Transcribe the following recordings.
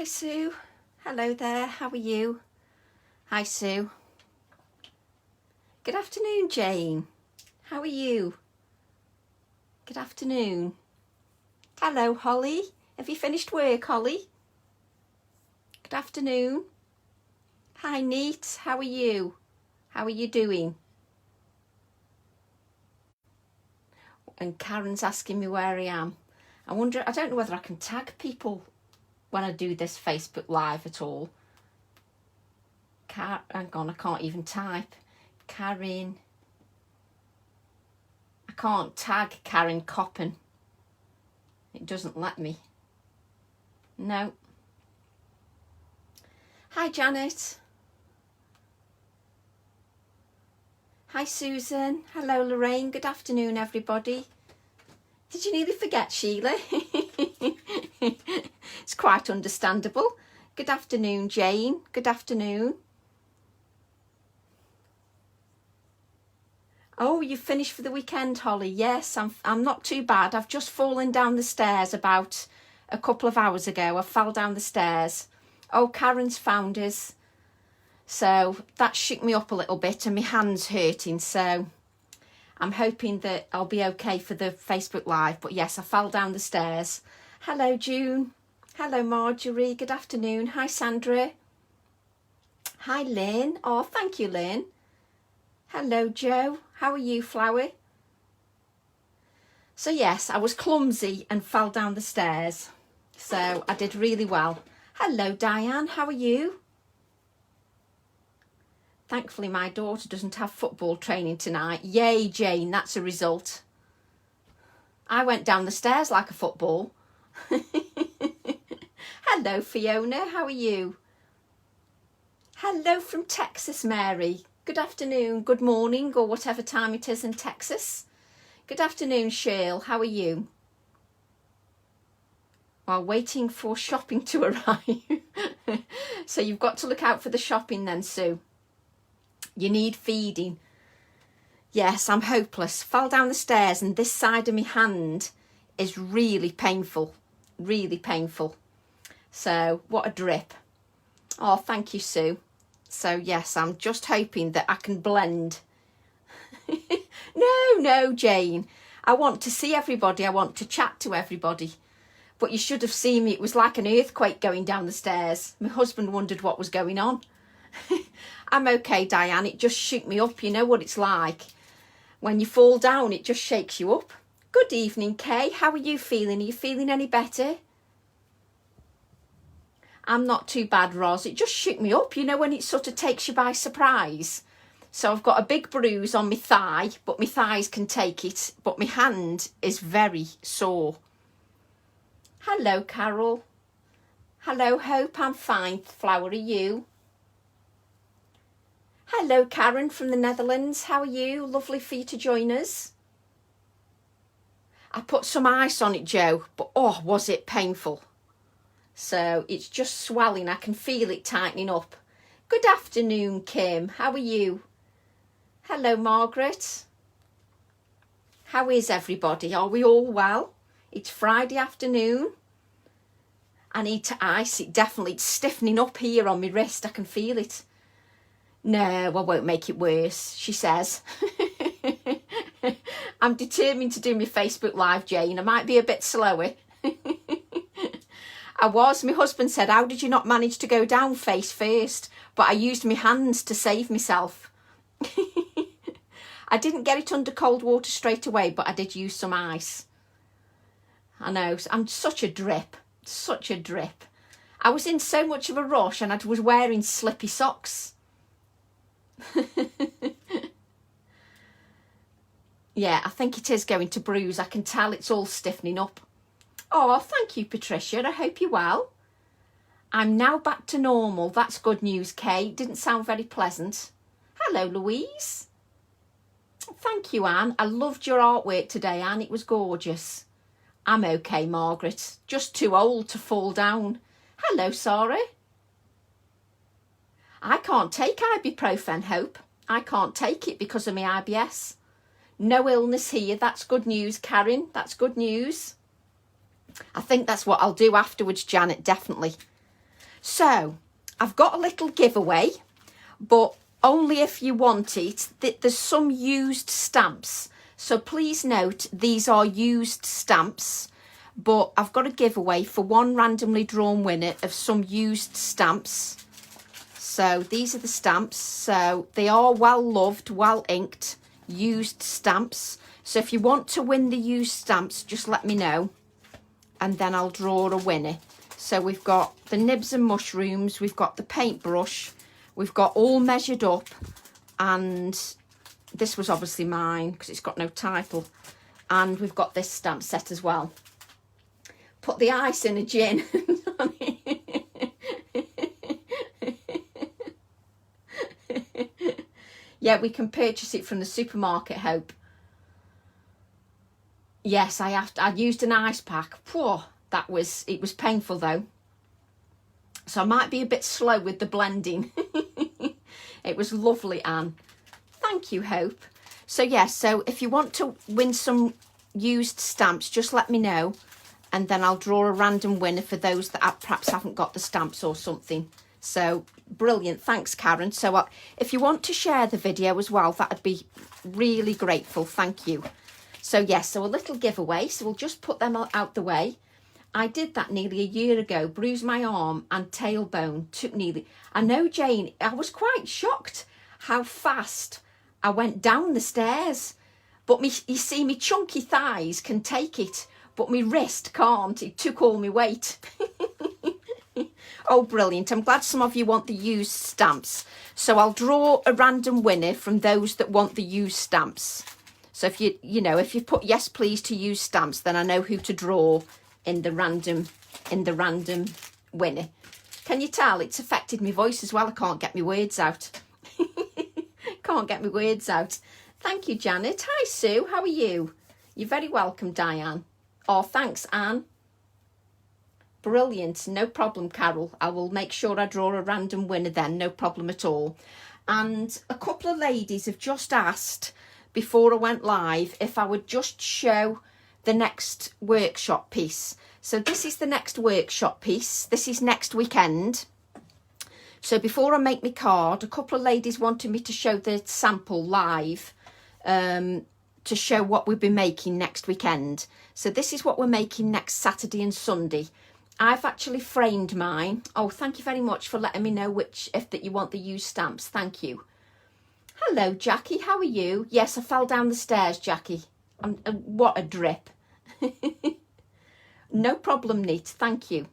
Hi Sue. Hello there, how are you? Hi Sue. Good afternoon Jane. How are you? Good afternoon. Hello Holly. Have you finished work, Holly? Good afternoon. Hi Neat, how are you? How are you doing? And Karen's asking me where I am. I don't know whether I can tag people when I do this Facebook Live at all. Hang on, I can't even type. Karen. I can't tag Karen Coppen. It doesn't let me. No. Hi Janet. Hi Susan. Hello Lorraine. Good afternoon everybody. Did you nearly forget Sheila? It's quite understandable. Good afternoon Jane. Good afternoon. Oh, you've finished for the weekend, Holly? Yes, I'm not too bad. I've just fallen down the stairs about a couple of hours ago. I fell down the stairs. Oh, Karen's found us. So that shook me up a little bit and my hand's hurting. So I'm hoping that I'll be okay for the Facebook Live. But yes, I fell down the stairs. Hello, June. Hello, Marjorie. Good afternoon. Hi, Sandra. Hi, Lynn. Oh, thank you, Lynn. Hello, Joe. How are you, Flower? So yes, I was clumsy and fell down the stairs. So I did really well. Hello, Diane. How are you? Thankfully, my daughter doesn't have football training tonight. Yay, Jane, that's a result. I went down the stairs like a football. Hello, Fiona. How are you? Hello from Texas, Mary. Good afternoon, good morning, or whatever time it is in Texas. Good afternoon, Shirl. How are you? While waiting for shopping to arrive. So you've got to look out for the shopping then, Sue. You need feeding. Yes, I'm hopeless. Fell down the stairs and this side of my hand is really painful. Really painful. So what a drip. Oh, thank you, Sue. So yes, I'm just hoping that I can blend. No, Jane. I want to see everybody. I want to chat to everybody. But you should have seen me. It was like an earthquake going down the stairs. My husband wondered what was going on. I'm okay, Diane. It just shook me up. You know what it's like. When you fall down, it just shakes you up. Good evening, Kay. How are you feeling? Are you feeling any better? I'm not too bad, Roz. It just shook me up, you know, when it sort of takes you by surprise. So I've got a big bruise on my thigh, but my thighs can take it. But my hand is very sore. Hello, Carol. Hello, Hope. I'm fine. Flower, are you? Hello, Karen from the Netherlands. How are you? Lovely for you to join us. I put some ice on it, Joe, but oh, was it painful. So it's just swelling. I can feel it tightening up. Good afternoon, Kim. How are you? Hello, Margaret. How is everybody? Are we all well? It's Friday afternoon. I need to ice it. Definitely, it's stiffening up here on my wrist. I can feel it. No, I won't make it worse, she says. I'm determined to do my Facebook Live, Jane. I might be a bit slower. My husband said, how did you not manage to go down face first? But I used my hands to save myself. I didn't get it under cold water straight away, but I did use some ice. I know, I'm such a drip, such a drip. I was in so much of a rush and I was wearing slippy socks. Yeah, I think it is going to bruise. I can tell it's all stiffening up. Oh, thank you, Patricia. I hope you're well. I'm now back to normal. That's good news, Kay. Didn't sound very pleasant. Hello, Louise. Thank you, Anne. I loved your artwork today, Anne. It was gorgeous. I'm okay, Margaret. Just too old to fall down. Hello, Sarah. I can't take ibuprofen, Hope. I can't take it because of my IBS. No illness here. That's good news, Karen. That's good news. I think that's what I'll do afterwards, Janet, definitely. So I've got a little giveaway, but only if you want it. There's some used stamps. So please note, these are used stamps, but I've got a giveaway for one randomly drawn winner of some used stamps. So these are the stamps. So they are well loved, well inked, used stamps. So if you want to win the used stamps, just let me know, and then I'll draw a winner. So we've got the nibs and mushrooms, we've got the paintbrush, we've got all measured up, and this was obviously mine because it's got no title, and we've got this stamp set as well. Put the ice in a gin. Yeah, we can purchase it from the supermarket, Hope. Yes, I used an ice pack. Whew, it was painful though. So I might be a bit slow with the blending. It was lovely, Anne. Thank you, Hope. So yes, so if you want to win some used stamps, just let me know, and then I'll draw a random winner for those that perhaps haven't got the stamps or something. So brilliant. Thanks, Karen. So if you want to share the video as well, that'd be really grateful. Thank you. So yes, so a little giveaway. So we'll just put them out the way. I did that nearly a year ago, bruised my arm and tailbone, I know, Jane, I was quite shocked how fast I went down the stairs. But you see, me chunky thighs can take it, but my wrist can't. It took all my weight. Oh, brilliant. I'm glad some of you want the used stamps. So I'll draw a random winner from those that want the used stamps. So if if you put yes, please to use stamps, then I know who to draw in the random winner. Can you tell it's affected my voice as well? I can't get my words out. Can't get my words out. Thank you, Janet. Hi, Sue. How are you? You're very welcome, Diane. Oh, thanks, Anne. Brilliant. No problem, Carol. I will make sure I draw a random winner then. No problem at all. And a couple of ladies have just asked before I went live if I would just show the next workshop piece. So this is the next workshop piece. This is next weekend. So before I make my card, a couple of ladies wanted me to show the sample live, to show what we'll be making next weekend. So this is what we're making next Saturday and Sunday. I've actually framed mine. Oh, thank you very much for letting me know that you want the used stamps. Thank you. Hello, Jackie. How are you? Yes, I fell down the stairs, Jackie. What a drip. No problem, Neat. Thank you.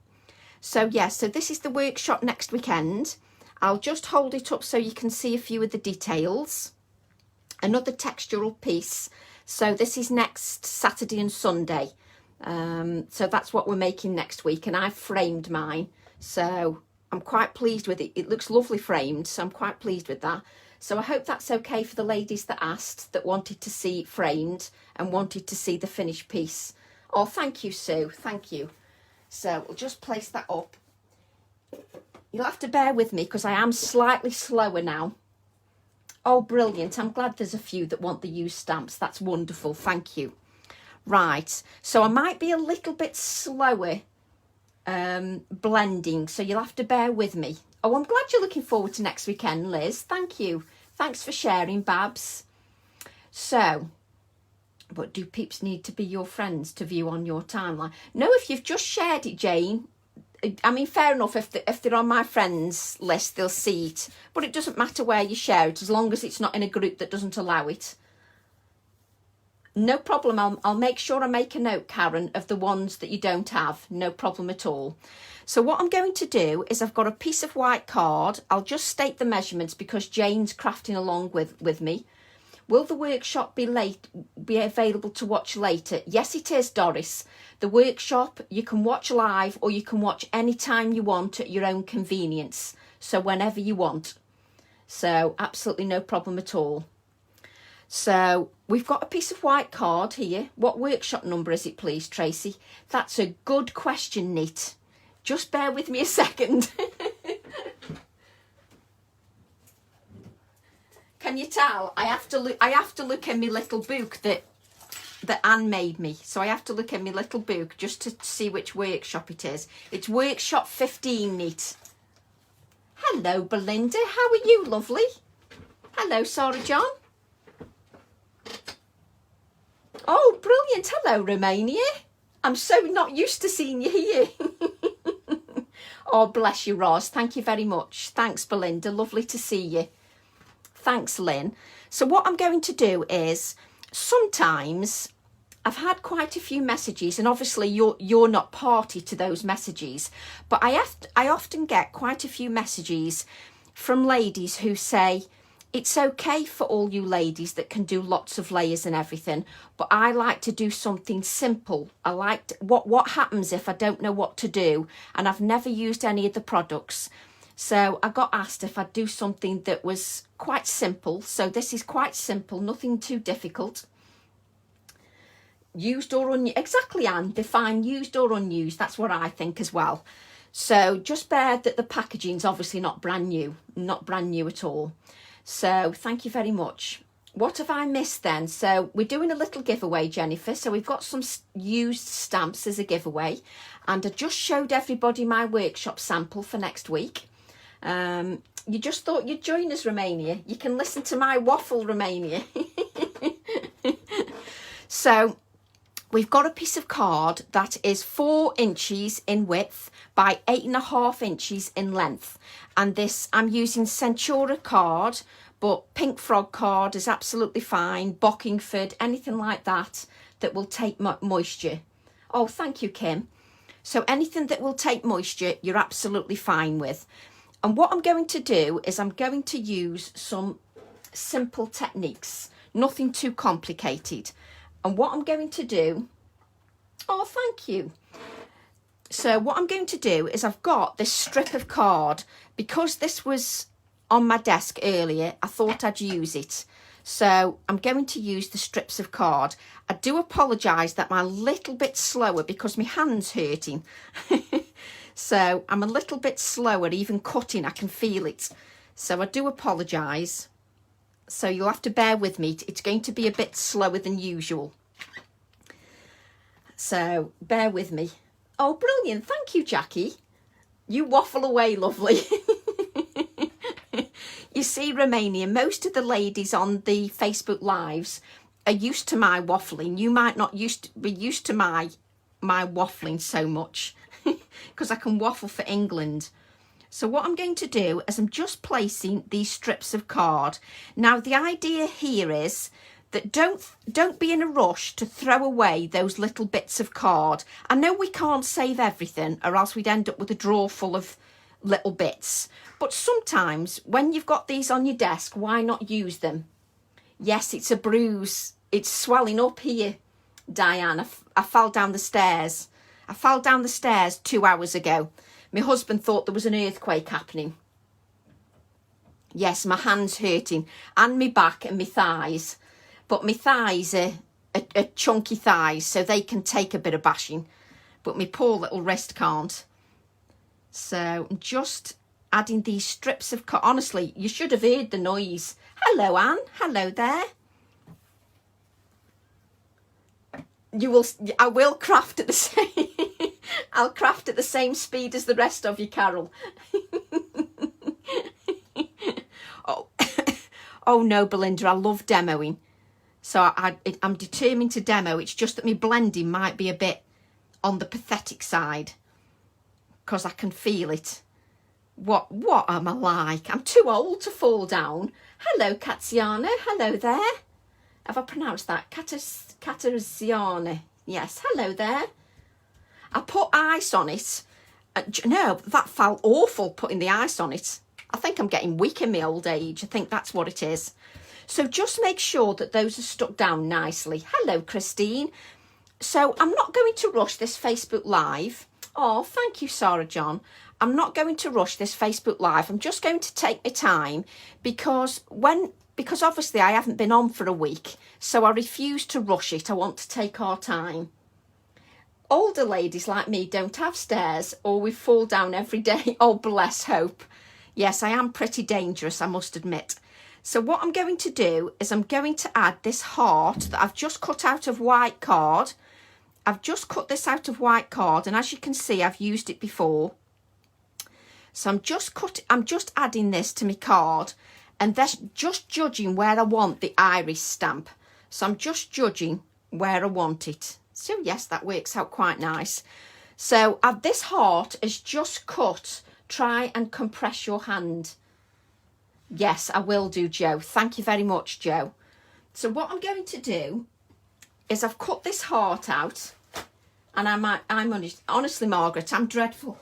So, yes, so this is the workshop next weekend. I'll just hold it up so you can see a few of the details. Another textural piece. So this is next Saturday and Sunday. So that's what we're making next week, and I've framed mine. So I'm quite pleased with it. It looks lovely framed, so I'm quite pleased with that. So I hope that's okay for the ladies that asked, that wanted to see it framed and wanted to see the finished piece. Oh, thank you, Sue. Thank you. So we'll just place that up. You'll have to bear with me because I am slightly slower now. Oh, brilliant. I'm glad there's a few that want the used stamps. That's wonderful. Thank you. Right. So I might be a little bit slower blending, so you'll have to bear with me. Oh, I'm glad you're looking forward to next weekend, Liz. Thank you. Thanks for sharing, Babs. So, but do peeps need to be your friends to view on your timeline? No, if you've just shared it, Jane. I mean, fair enough. If they're on my friends list, they'll see it. But it doesn't matter where you share it, as long as it's not in a group that doesn't allow it. No problem. I'll make sure I make a note, Karen, of the ones that you don't have. No problem at all. So what I'm going to do is I've got a piece of white card. I'll just state the measurements because Jane's crafting along with me. Will the workshop be available to watch later? Yes, it is, Doris. The workshop you can watch live or you can watch anytime you want at your own convenience. So whenever you want. So absolutely no problem at all. So we've got a piece of white card here. What workshop number is it, please, Tracy? That's a good question, Nit. Just bear with me a second. Can you tell? I have to look in my little book that Anne made me. So I have to look in my little book just to see which workshop it is. It's workshop 15, Nit. Hello, Belinda. How are you, lovely? Hello, Sarah John. Oh, brilliant. Hello, Romania. I'm so not used to seeing you here. Oh, bless you, Roz. Thank you very much. Thanks, Belinda. Lovely to see you. Thanks, Lynn. So what I'm going to do is, sometimes I've had quite a few messages, and obviously you're not party to those messages, but I often get quite a few messages from ladies who say, it's okay for all you ladies that can do lots of layers and everything, but I like to do something simple. I like to, what happens if I don't know what to do and I've never used any of the products. So I got asked if I'd do something that was quite simple. So this is quite simple, nothing too difficult. Used or unused, exactly, Anne, define used or unused. That's what I think as well. So just bear that the packaging's obviously not brand new at all. So thank you very much. What have I missed then? So we're doing a little giveaway, Jennifer. So we've got some used stamps as a giveaway. And I just showed everybody my workshop sample for next week. You just thought you'd join us, Romania. You can listen to my waffle, Romania. So we've got a piece of card that is 4 inches in width by 8.5 inches in length. And this, I'm using Centura card, but Pink Frog card is absolutely fine. Bockingford, anything like that, that will take moisture. Oh, thank you, Kim. So anything that will take moisture, you're absolutely fine with. And what I'm going to do is I'm going to use some simple techniques, nothing too complicated. And what I'm going to do, oh, thank you. So what I'm going to do is I've got this strip of card. Because this was on my desk earlier, I thought I'd use it. So I'm going to use the strips of card. I do apologise that I'm a little bit slower because my hand's hurting. So I'm a little bit slower, even cutting, I can feel it. So I do apologise. So you'll have to bear with me. It's going to be a bit slower than usual. So bear with me. Oh, brilliant. Thank you, Jackie. You waffle away, lovely. You see, Romania, most of the ladies on the Facebook Lives are used to my waffling. You might not be used to my waffling so much because I can waffle for England. So what I'm going to do is I'm just placing these strips of card. Now, the idea here is that don't be in a rush to throw away those little bits of card. I know we can't save everything or else we'd end up with a drawer full of little bits. But sometimes when you've got these on your desk, why not use them? Yes, it's a bruise. It's swelling up here, Diane. I fell down the stairs. I fell down the stairs 2 hours ago. My husband thought there was an earthquake happening. Yes, my hand's hurting and my back and my thighs. But my thighs are chunky thighs, so they can take a bit of bashing. But my poor little wrist can't. So I'm just adding these strips of cotton. Honestly, you should have heard the noise. Hello, Anne. Hello there. I will craft at the same. I'll craft at the same speed as the rest of you, Carol. Oh no, Belinda, I love demoing. So I'm determined to demo. It's just that my blending might be a bit on the pathetic side because I can feel it. What am I like? I'm too old to fall down. Hello, Katsiana. Hello there. Have I pronounced that? Katarzyana. Yes, hello there. I put ice on it. No, that felt awful putting the ice on it. I think I'm getting weak in my old age. I think that's what it is. So just make sure that those are stuck down nicely. Hello, Christine. So I'm not going to rush this Facebook Live. Oh, thank you, Sarah John. I'm not going to rush this Facebook Live. I'm just going to take my time because obviously I haven't been on for a week. So I refuse to rush it. I want to take our time. Older ladies like me don't have stairs or we fall down every day. Oh, bless Hope. Yes, I am pretty dangerous, I must admit. So what I'm going to do is I'm going to add this heart that I've just cut out of white card. I've just cut this out of white card, and as you can see, I've used it before. So I'm just adding this to my card, and that's just judging where I want the iris stamp. So I'm just judging where I want it. So yes, that works out quite nice. So this heart is just cut. Try and compress your hand. Yes, I will do, Joe. Thank you very much, Joe. So what I'm going to do is I've cut this heart out, and honestly, Margaret, I'm dreadful.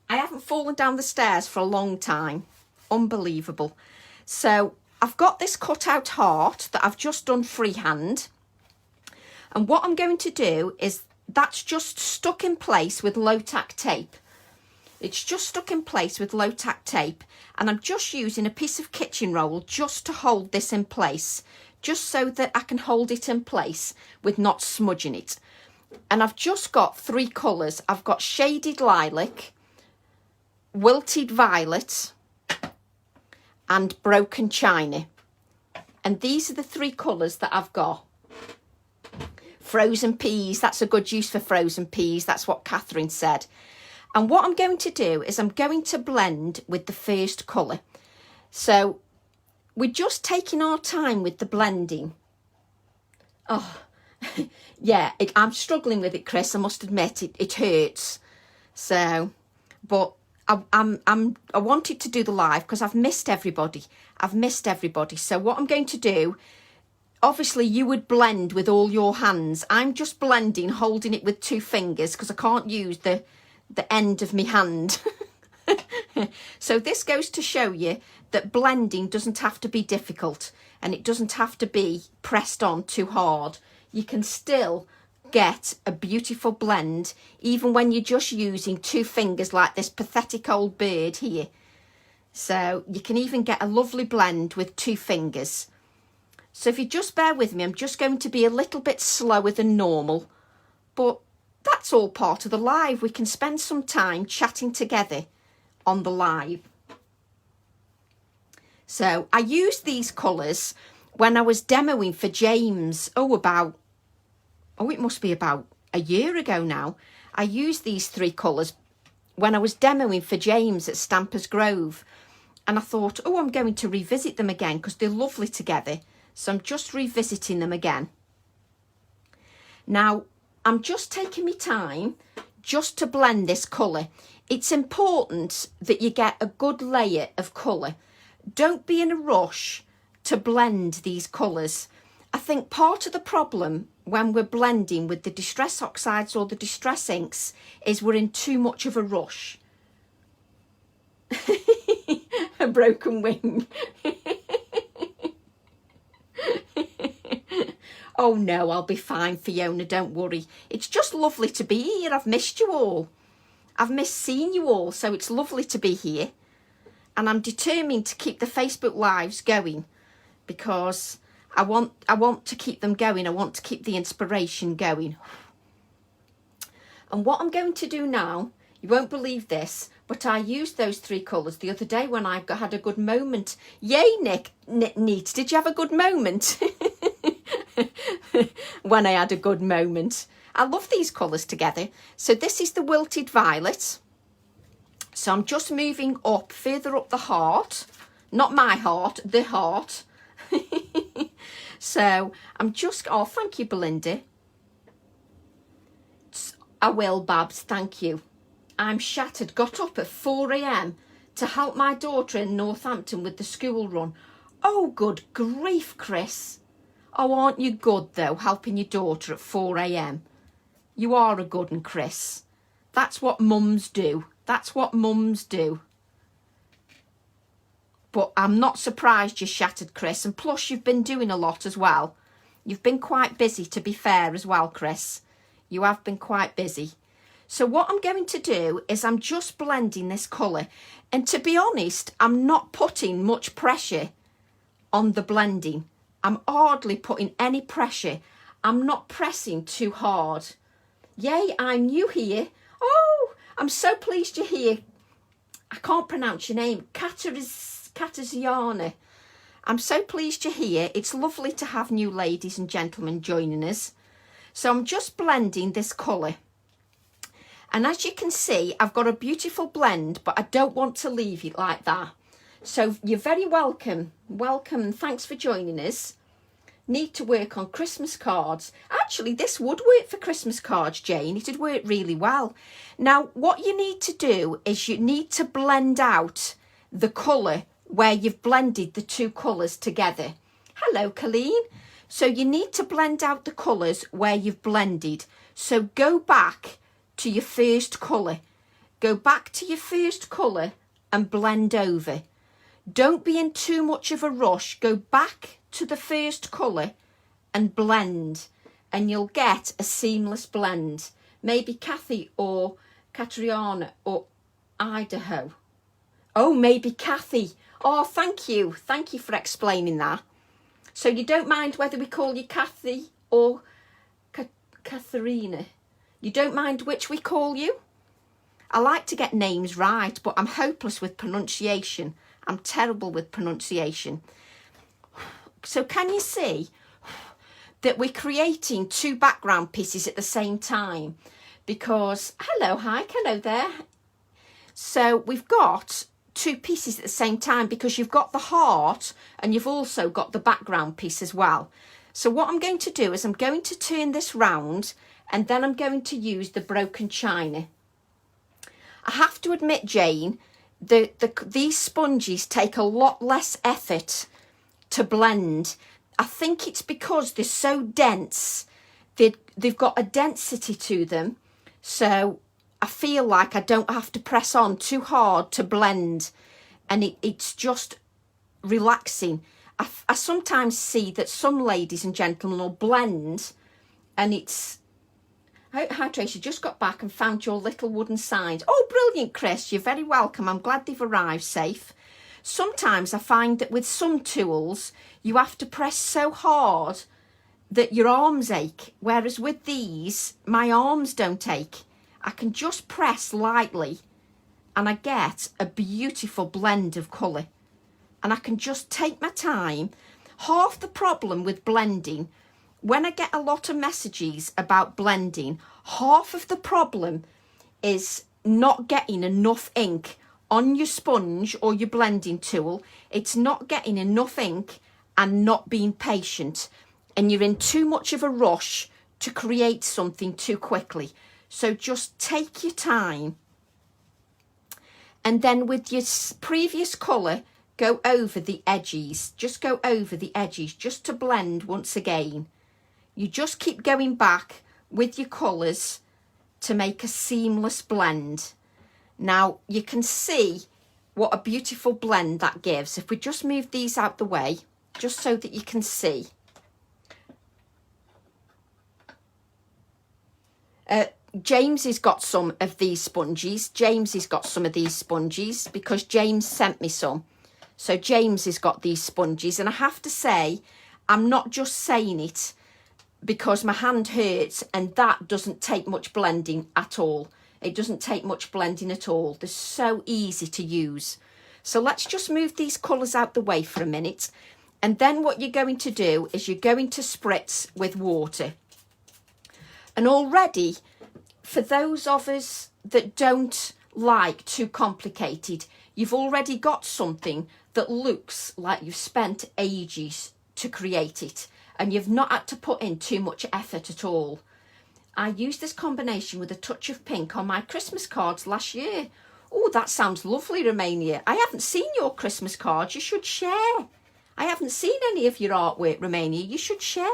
I haven't fallen down the stairs for a long time. Unbelievable. So I've got this cut out heart that I've just done freehand. And what I'm going to do is that's just stuck in place with low-tack tape. It's just stuck in place with low-tack tape, and I'm just using a piece of kitchen roll just to hold this in place, just so that I can hold it in place with not smudging it. And I've just got 3 colours. I've got shaded lilac, wilted violet, and broken china. And these are the 3 colours that I've got. Frozen peas, that's a good use for frozen peas. That's what Catherine said. And what I'm going to do is I'm going to blend with the first colour. So we're just taking our time with the blending. Oh, yeah, I'm struggling with it, Chris. I must admit, it hurts. So, but I wanted to do the live because I've missed everybody. So what I'm going to do, obviously you would blend with all your hands. I'm just blending, holding it with 2 fingers because I can't use the end of my hand. So this goes to show you that blending doesn't have to be difficult, and it doesn't have to be pressed on too hard. You can still get a beautiful blend even when you're just using 2 fingers like this pathetic old bird here. So you can even get a lovely blend with 2 fingers. So if you just bear with me, I'm just going to be a little bit slower than normal, but that's all part of the live. We can spend some time chatting together on the live. So I used these colours when I was demoing for James. It must be about a year ago now. I used these 3 colours when I was demoing for James at Stampers Grove. And I thought, I'm going to revisit them again because they're lovely together. So I'm just revisiting them again. Now, I'm just taking my time just to blend this colour. It's important that you get a good layer of colour. Don't be in a rush to blend these colours. I think part of the problem when we're blending with the Distress Oxides or the Distress Inks is we're in too much of a rush. A broken wing. Oh no, I'll be fine, Fiona, don't worry. It's just lovely to be here. I've missed you all. I've missed seeing you all, so it's lovely to be here. And I'm determined to keep the Facebook Lives going because I want to keep them going. I want to keep the inspiration going. And what I'm going to do now, you won't believe this, but I used those 3 colours the other day when I had a good moment. Yay, Nick, neat. Did you have a good moment? When I had a good moment. I love these colours together. So this is the wilted violet. So I'm just moving up, further up the heart. Not my heart, the heart. So I'm just, thank you, Belinda. I will, Babs, thank you. I'm shattered. Got up at 4 a.m. to help my daughter in Northampton with the school run. Oh, good grief, Chris. Oh, aren't you good, though, helping your daughter at 4 a.m? You are a good one, Chris. That's what mums do. That's what mums do. But I'm not surprised you're shattered, Chris. And plus, you've been doing a lot as well. You've been quite busy, to be fair, as well, Chris. You have been quite busy. So what I'm going to do is I'm just blending this colour. And to be honest, I'm not putting much pressure on the blending. I'm hardly putting any pressure. I'm not pressing too hard. Yay, I'm new here. Oh, I'm so pleased you're here. I can't pronounce your name. Katarzyana. I'm so pleased you're here. It's lovely to have new ladies and gentlemen joining us. So I'm just blending this colour. And as you can see, I've got a beautiful blend, but I don't want to leave it like that. So you're very welcome. Welcome and thanks for joining us. Need to work on Christmas cards. Actually, this would work for Christmas cards, Jane. It would work really well. Now, what you need to do is you need to blend out the colour where you've blended the two colours together. Hello, Colleen. So you need to blend out the colours where you've blended. So go back to your first colour. Go back to your first colour and blend over. Don't be in too much of a rush. Go back to the first colour and blend, and you'll get a seamless blend. Maybe Kathy or Catriona or Idaho. Oh, maybe Kathy. Oh, thank you. Thank you for explaining that. So you don't mind whether we call you Kathy or Katharina? You don't mind which we call you? I like to get names right, but I'm hopeless with pronunciation. I'm terrible with pronunciation. So can you see that we're creating two background pieces at the same time? Because, hello there. So we've got two pieces at the same time because you've got the heart and you've also got the background piece as well. So what I'm going to do is I'm going to turn this round and then I'm going to use the broken china. I have to admit, Jane, these sponges take a lot less effort to blend. I think it's because they're so dense. They've got a density to them. So I feel like I don't have to press on too hard to blend, and it's just relaxing. I sometimes see that some ladies and gentlemen will blend and it's... Hi Tracy, just got back and found your little wooden signs. Oh, brilliant, Chris. You're very welcome. I'm glad they've arrived safe. Sometimes I find that with some tools, you have to press so hard that your arms ache. Whereas with these, my arms don't ache. I can just press lightly and I get a beautiful blend of colour. And I can just take my time. Half the problem with blending, when I get a lot of messages about blending, half of the problem is not getting enough ink on your sponge or your blending tool. It's not getting enough ink and not being patient. And you're in too much of a rush to create something too quickly. So just take your time. And then with your previous colour, go over the edges. Just go over the edges just to blend once again. You just keep going back with your colours to make a seamless blend. Now you can see what a beautiful blend that gives. If we just move these out the way, just so that you can see. James has got some of these sponges. James has got some of these sponges because James sent me some. So James has got these sponges, and I have to say, I'm not just saying it because my hand hurts, and that doesn't take much blending at all. It doesn't take much blending at all. They're so easy to use. So let's just move these colours out the way for a minute. And then what you're going to do is you're going to spritz with water. And already, for those of us that don't like too complicated, you've already got something that looks like you've spent ages to create it. And you've not had to put in too much effort at all. I used this combination with a touch of pink on my Christmas cards last year. Oh, that sounds lovely, Romania. I haven't seen your Christmas cards. You should share. I haven't seen any of your artwork, Romania. You should share.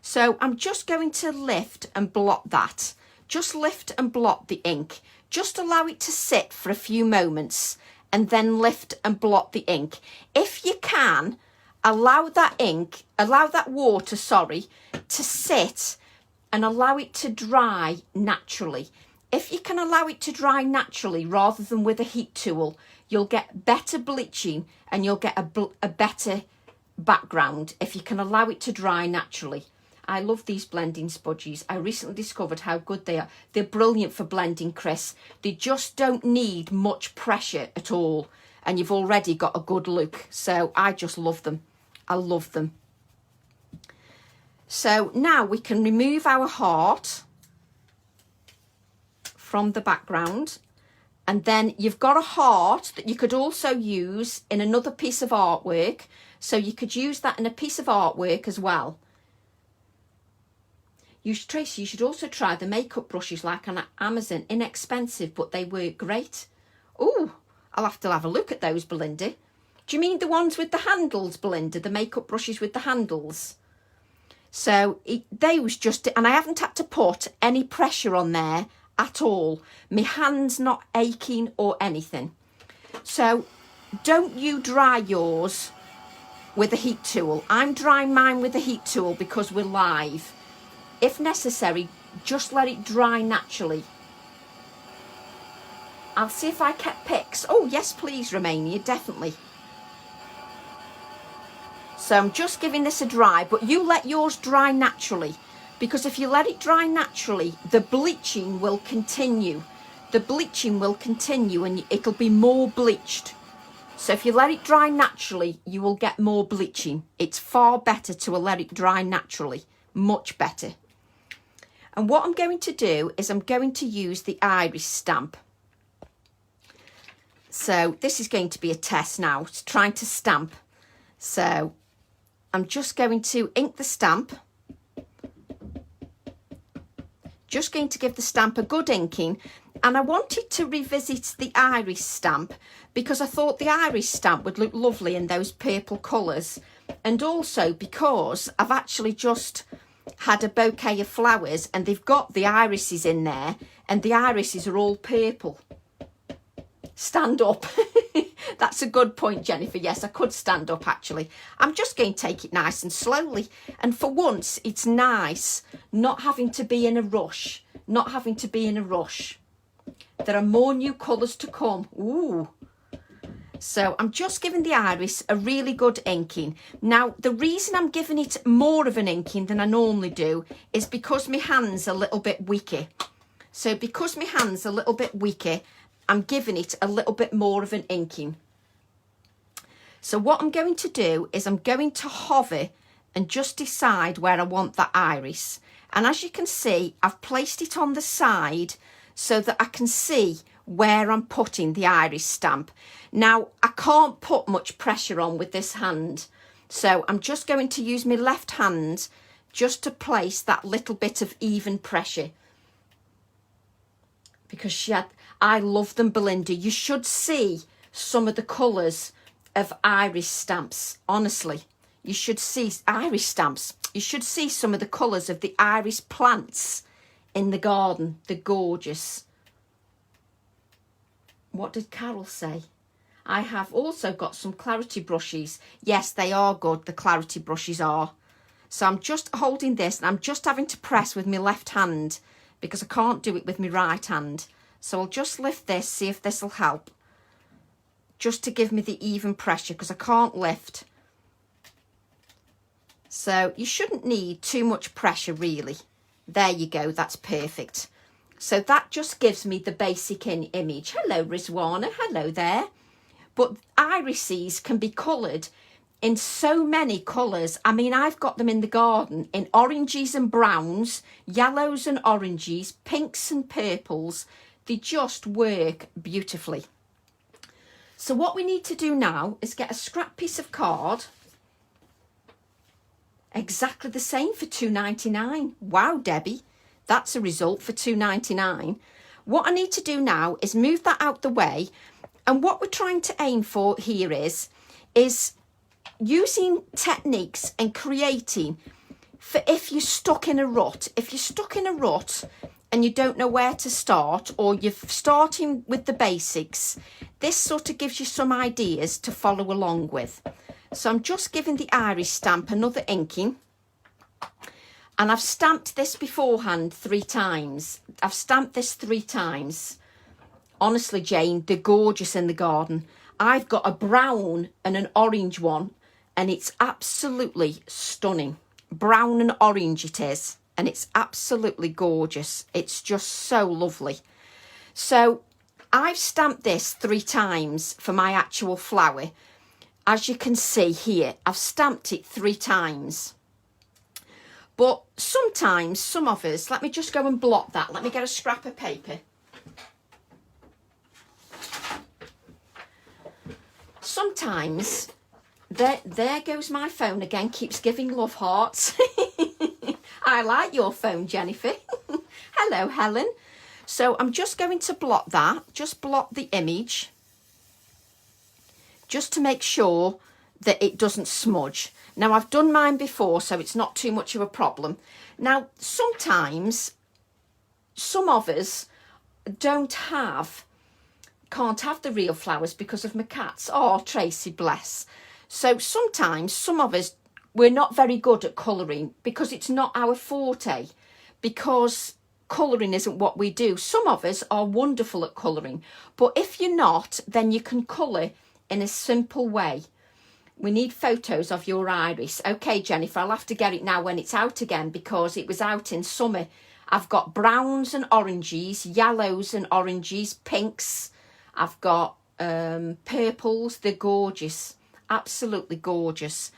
So I'm just going to lift and blot that. Just lift and blot the ink. Just allow it to sit for a few moments and then lift and blot the ink. If you can, allow that water, to sit and allow it to dry naturally. If you can allow it to dry naturally rather than with a heat tool, you'll get better bleaching and you'll get a better background if you can allow it to dry naturally. I love these blending sponges. I recently discovered how good they are. They're brilliant for blending, Chris. They just don't need much pressure at all. And you've already got a good look. So I just love them. I love them. So now we can remove our heart from the background. And then you've got a heart that you could also use in another piece of artwork. So you could use that in a piece of artwork as well. Tracy, you should also try the makeup brushes like on Amazon. Inexpensive, but they work great. Oh, I'll have to have a look at those, Belinda. Do you mean the ones with the handles, Belinda? The makeup brushes with the handles? So they was just, and I haven't had to put any pressure on there at all. My hand's not aching or anything. So don't you dry yours with a heat tool. I'm drying mine with a heat tool because we're live. If necessary, just let it dry naturally. I'll see if I kept pics. Oh, yes, please, Romania, definitely. So I'm just giving this a dry, but you let yours dry naturally, because if you let it dry naturally, the bleaching will continue. The bleaching will continue and it'll be more bleached. So if you let it dry naturally, you will get more bleaching. It's far better to let it dry naturally, much better. And what I'm going to do is I'm going to use the iris stamp. So this is going to be a test now, trying to stamp. So I'm just going to ink the stamp. Just going to give the stamp a good inking. And I wanted to revisit the iris stamp because I thought the iris stamp would look lovely in those purple colours. And also because I've actually just had a bouquet of flowers and they've got the irises in there and the irises are all purple. Stand up. That's a good point, Jennifer. Yes, I could stand up actually. I'm just going to take it nice and slowly. And for once, it's nice not having to be in a rush. Not having to be in a rush. There are more new colours to come. Ooh. So I'm just giving the iris a really good inking. Now, the reason I'm giving it more of an inking than I normally do is because my hand's a little bit weaker. So because my hand's a little bit weaker, I'm giving it a little bit more of an inking. So what I'm going to do is I'm going to hover and just decide where I want that iris. And as you can see, I've placed it on the side so that I can see where I'm putting the iris stamp. Now, I can't put much pressure on with this hand. So I'm just going to use my left hand just to place that little bit of even pressure. Because I love them, Belinda. You should see some of the colours of iris stamps. Honestly, you should see iris stamps. You should see some of the colours of the iris plants in the garden. They're gorgeous. What did Carol say? I have also got some clarity brushes. Yes, they are good. The clarity brushes are. So I'm just holding this and I'm just having to press with my left hand because I can't do it with my right hand. So I'll just lift this, see if this will help. Just to give me the even pressure because I can't lift. So you shouldn't need too much pressure really. There you go, that's perfect. So that just gives me the basic image. Hello, Rizwana, hello there. But irises can be coloured in so many colours. I mean, I've got them in the garden in oranges and browns, yellows and oranges, pinks and purples. They just work beautifully. So what we need to do now is get a scrap piece of card. Exactly the same for $2.99. Wow, Debbie, that's a result for $2.99. What I need to do now is move that out the way. And what we're trying to aim for here is using techniques and creating for if you're stuck in a rut. If you're stuck in a rut and you don't know where to start, or you're starting with the basics, this sort of gives you some ideas to follow along with. So I'm just giving the iris stamp another inking. And I've stamped this beforehand 3 times. I've stamped this 3 times. Honestly, Jane, they're gorgeous in the garden. I've got a brown and an orange one, and it's absolutely stunning. Brown and orange it is, and it's absolutely gorgeous. It's just so lovely. So I've stamped this 3 times for my actual flower. As you can see here, I've stamped it 3 times. But sometimes, some of us, let me just go and blot that. Let me get a scrap of paper. sometimes, there goes my phone again, keeps giving love hearts. I like your phone, Jennifer. Hello, Helen. So I'm just going to blot that, just blot the image, just to make sure that it doesn't smudge. Now, I've done mine before, so it's not too much of a problem. Now, sometimes some of us can't have the real flowers because of my cats. Oh, Tracy, bless. So sometimes some of us, we're not very good at colouring because it's not our forte, because colouring isn't what we do. Some of us are wonderful at colouring, but if you're not, then you can colour in a simple way. We need photos of your iris. Okay, Jennifer, I'll have to get it now when it's out again, because it was out in summer. I've got browns and oranges, yellows and oranges, pinks. I've got purples. They're gorgeous, absolutely gorgeous.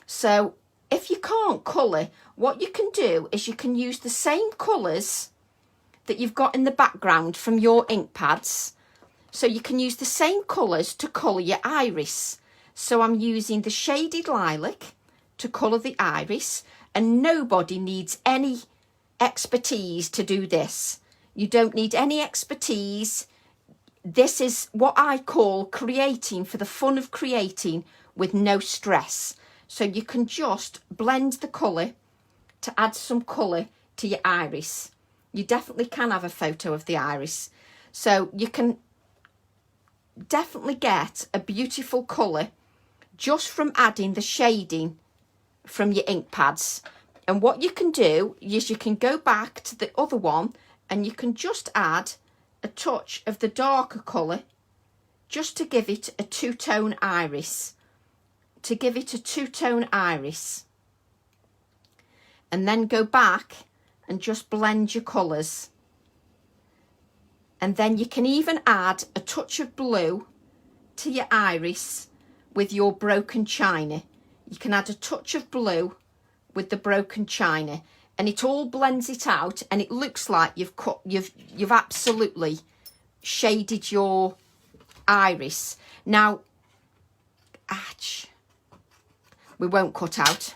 So if you can't colour, what you can do is you can use the same colours that you've got in the background from your ink pads. So you can use the same colours to colour your iris. So I'm using the shaded lilac to colour the iris, and nobody needs any expertise to do this. You don't need any expertise. This is what I call creating for the fun of creating with no stress. So you can just blend the colour to add some colour to your iris. You definitely can have a photo of the iris. So you can definitely get a beautiful colour just from adding the shading from your ink pads. And what you can do is you can go back to the other one and you can just add a touch of the darker colour just to give it a two-tone iris. And then go back and just blend your colours. And then you can even add a touch of blue to your iris with your broken china. You can add a touch of blue with the broken china, and it all blends it out, and it looks like you've absolutely shaded your iris. Now, we won't cut out.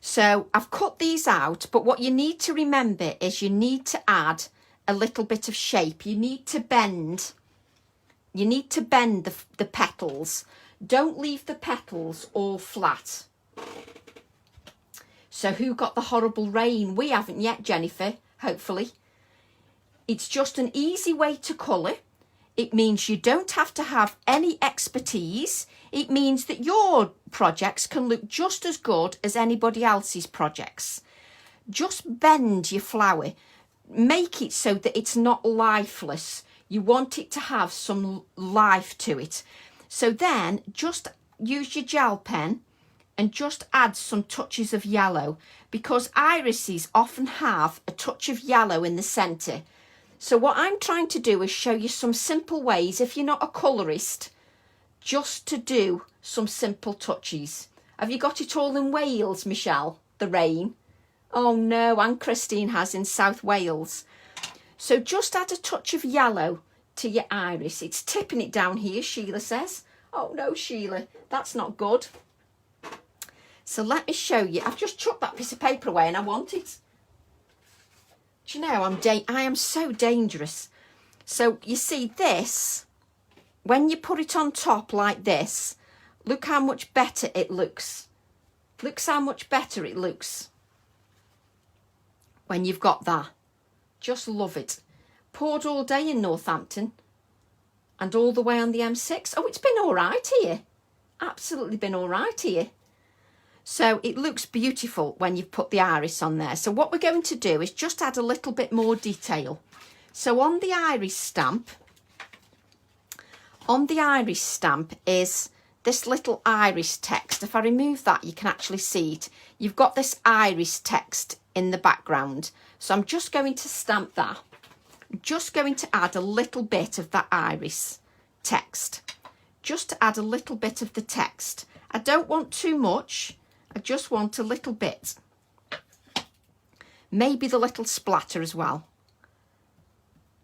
So I've cut these out, but what you need to remember is you need to add a little bit of shape. You need to bend the petals. Don't leave the petals all flat. So who got the horrible rain? We haven't yet, Jennifer, hopefully. It's just an easy way to colour. It means you don't have to have any expertise. It means that your projects can look just as good as anybody else's projects. Just bend your flower. Make it so that it's not lifeless. You want it to have some life to it. So then just use your gel pen and just add some touches of yellow, because irises often have a touch of yellow in the centre. So what I'm trying to do is show you some simple ways, if you're not a colourist, just to do some simple touches. Have you got it all in Wales, Michelle? The rain? Oh no, and Christine has in South Wales. So just add a touch of yellow to your iris. It's tipping it down here, Sheila says. Oh no, Sheila, that's not good. So let me show you. I've just chucked that piece of paper away and I want it. Do you know, I am so dangerous. So you see this, when you put it on top like this, look how much better it looks. Look how much better it looks when you've got that. Just love it. Poured all day in Northampton and all the way on the M6. Oh, it's been all right here. Absolutely been all right here. So it looks beautiful when you've put the iris on there. So what we're going to do is just add a little bit more detail. So on the iris stamp is this little iris text. If I remove that, you can actually see it. You've got this iris text in the background. So I'm just going to stamp that. I'm just going to add a little bit of that iris text. Just to add a little bit of the text. I don't want too much. I just want a little bit. Maybe the little splatter as well.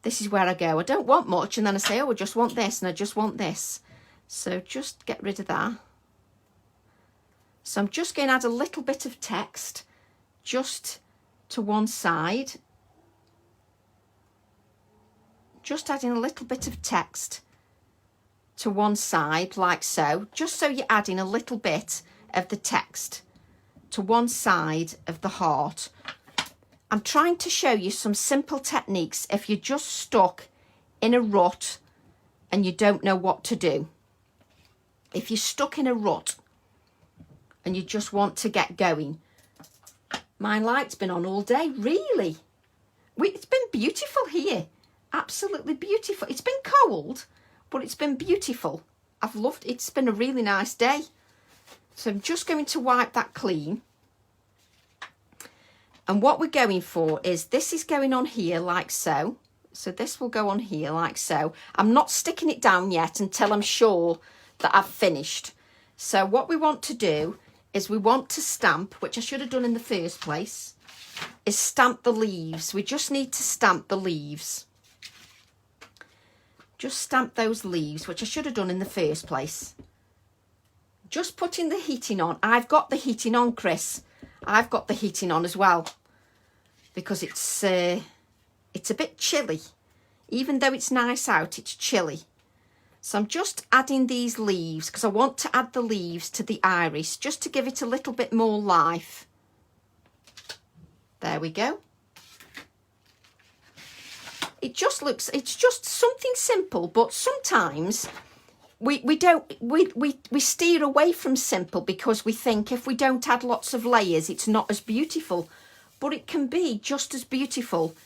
This is where I go. I don't want much, and then I say, oh, I just want this, and I just want this. So just get rid of that. So I'm just going to add a little bit of text just to one side. Just adding a little bit of text to one side like so, just so you're adding a little bit of the text to one side of the heart. I'm trying to show you some simple techniques if you're just stuck in a rut and you don't know what to do. If you're stuck in a rut and you just want to get going. My light's been on all day, really. It's been beautiful here. Absolutely beautiful. It's been cold, but it's been beautiful. I've loved it. It's been a really nice day. So I'm just going to wipe that clean. And what we're going for is this is going on here like so. So this will go on here like so. I'm not sticking it down yet until I'm sure that I've finished. So what we want to do is we want to stamp, which I should have done in the first place, is stamp the leaves. We just need to stamp the leaves. Just stamp those leaves, which I should have done in the first place. Just putting the heating on. I've got the heating on, Chris. I've got the heating on as well because it's a bit chilly. Even though it's nice out, it's chilly. So I'm just adding these leaves because I want to add the leaves to the iris just to give it a little bit more life. There we go. It just looks, it's just something simple, but sometimes we steer away from simple because we think if we don't add lots of layers, it's not as beautiful. But it can be just as beautiful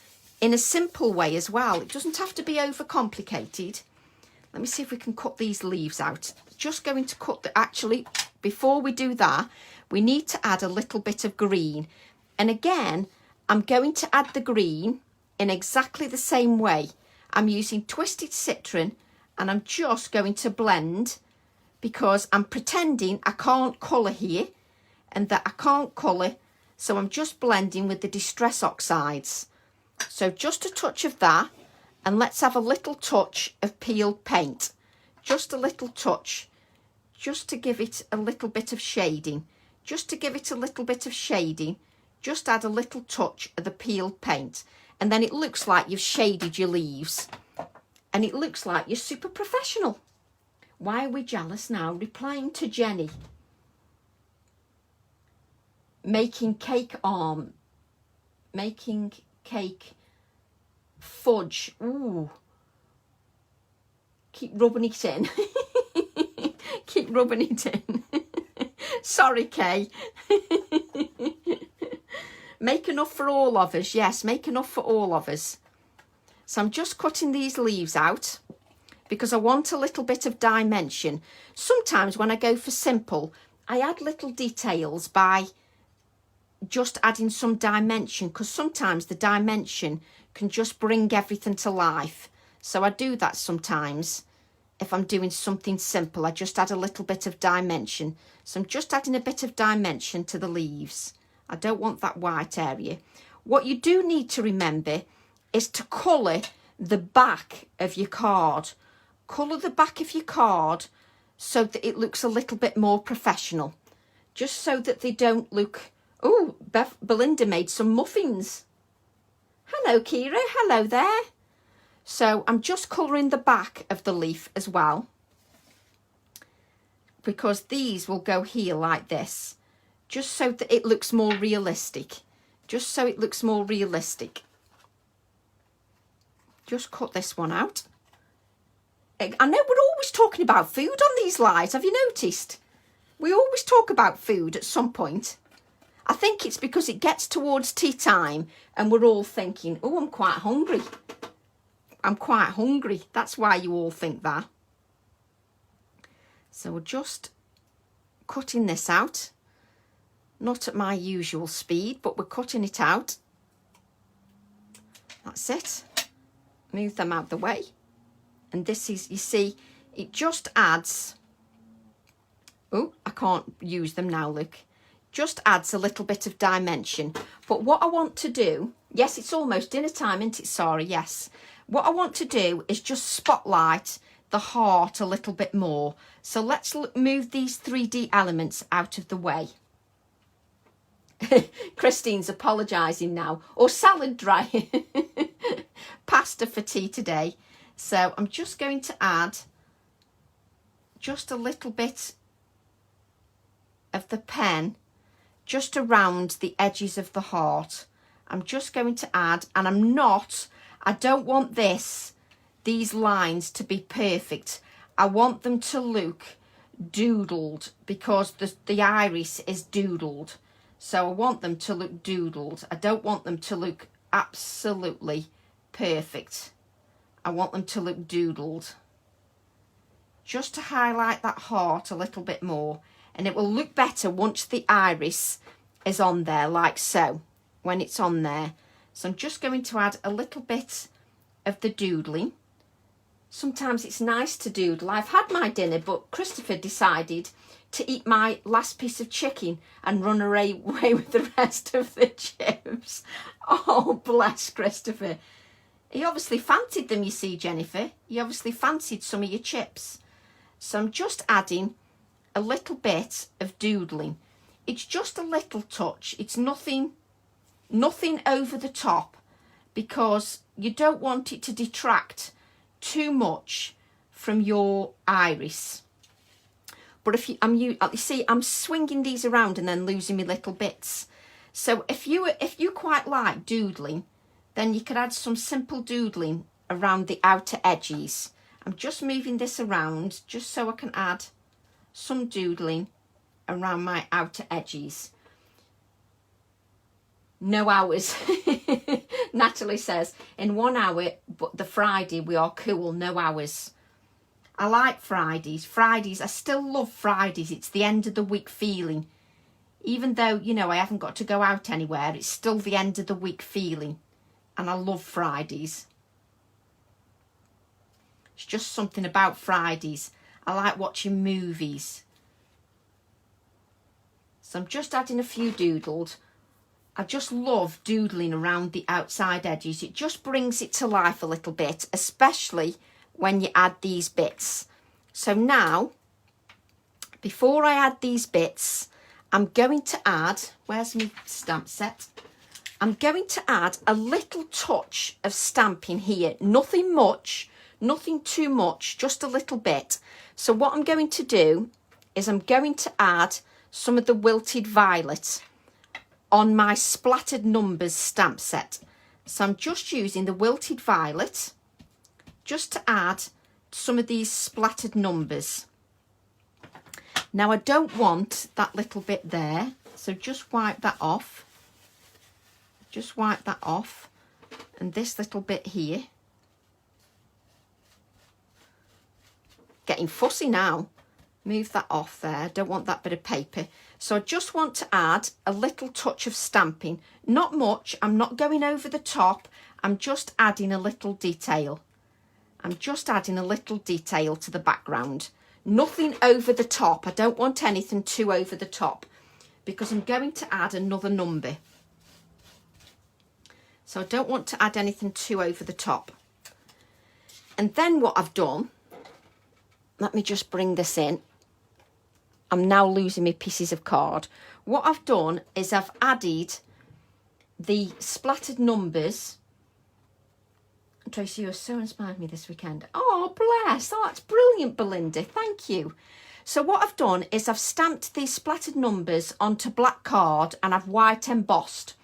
in a simple way as well. It doesn't have to be overcomplicated. Let me see if we can cut these leaves out. Just going to cut actually, before we do that, we need to add a little bit of green. And again, I'm going to add the green in exactly the same way. I'm using Twisted Citron and I'm just going to blend because I'm pretending I can't colour here and that I can't colour, so I'm just blending with the Distress Oxides. So just a touch of that, and let's have a little touch of peeled paint. Just a little touch, just to give it a little bit of shading. Just to give it a little bit of shading, just add a little touch of the peeled paint. And then it looks like you've shaded your leaves. And it looks like you're super professional. Why are we jealous now? Replying to Jenny. Making cake arm. Making cake fudge. Ooh. Keep rubbing it in. Keep rubbing it in. Sorry, Kay. Make enough for all of us. Yes, make enough for all of us. So I'm just cutting these leaves out because I want a little bit of dimension. Sometimes when I go for simple, I add little details by just adding some dimension because sometimes the dimension can just bring everything to life. So I do that sometimes. If I'm doing something simple, I just add a little bit of dimension. So I'm just adding a bit of dimension to the leaves. I don't want that white area. What you do need to remember is to colour the back of your card. Colour the back of your card so that it looks a little bit more professional. Just so that they don't look... Oh, Belinda made some muffins. Hello, Kira. Hello there. So I'm just colouring the back of the leaf as well, because these will go here like this. Just so that it looks more realistic. Just so it looks more realistic. Just cut this one out. I know we're always talking about food on these lives. Have you noticed? We always talk about food at some point. I think it's because it gets towards tea time and we're all thinking, oh, I'm quite hungry. I'm quite hungry. That's why you all think that. So we're just cutting this out. Not at my usual speed, but we're cutting it out. That's it. Move them out the way. And this is, you see, it just adds... Oh, I can't use them now, look. Just adds a little bit of dimension. But what I want to do... Yes, it's almost dinner time, isn't it, Sarah? Yes. What I want to do is just spotlight the heart a little bit more. So let's move these 3D elements out of the way. Christine's apologising now. Or salad drying. Pasta for tea today. So I'm just going to add just a little bit of the pen just around the edges of the heart. I'm just going to add, and I don't want these lines to be perfect. I want them to look doodled because the iris is doodled. So I want them to look doodled. I don't want them to look absolutely perfect. I want them to look doodled. Just to highlight that heart a little bit more. And it will look better once the iris is on there, like so, when it's on there. So I'm just going to add a little bit of the doodling. Sometimes it's nice to doodle. I've had my dinner, but Christopher decided to eat my last piece of chicken and run away with the rest of the chips. Oh, bless Christopher. He obviously fancied them, you see, Jennifer. He obviously fancied some of your chips. So I'm just adding a little bit of doodling. It's just a little touch. It's nothing over the top, because you don't want it to detract too much from your iris. But if you see, I'm swinging these around and then losing me little bits. So if you quite like doodling, then you could add some simple doodling around the outer edges. I'm just moving this around just so I can add some doodling around my outer edges. No hours. Natalie says, in 1 hour, but the Friday we are cool, no hours. I like Fridays. Fridays, I still love Fridays. It's the end of the week feeling. Even though, you know, I haven't got to go out anywhere, it's still the end of the week feeling. And I love Fridays. It's just something about Fridays. I like watching movies. So I'm just adding a few doodled. I just love doodling around the outside edges. It just brings it to life a little bit, especially when you add these bits. So now, before I add these bits, I'm going to add, where's my stamp set? I'm going to add a little touch of stamping here. Nothing much, nothing too much, just a little bit. So what I'm going to do is I'm going to add some of the wilted violet on my splattered numbers stamp set. So I'm just using the wilted violet just to add some of these splattered numbers. Now I don't want that little bit there, so just wipe that off. Just wipe that off. And this little bit here. Getting fussy now. Move that off there. Don't want that bit of paper. So I just want to add a little touch of stamping. Not much. I'm not going over the top. I'm just adding a little detail. I'm just adding a little detail to the background. Nothing over the top. I don't want anything too over the top because I'm going to add another number. So I don't want to add anything too over the top. And then what I've done, let me just bring this in. I'm now losing my pieces of card. What I've done is I've added the splattered numbers. Tracy, you so inspired me this weekend. Oh, bless. Oh, that's brilliant, Belinda. Thank you. So what I've done is I've stamped these splattered numbers onto black card and I've white embossed.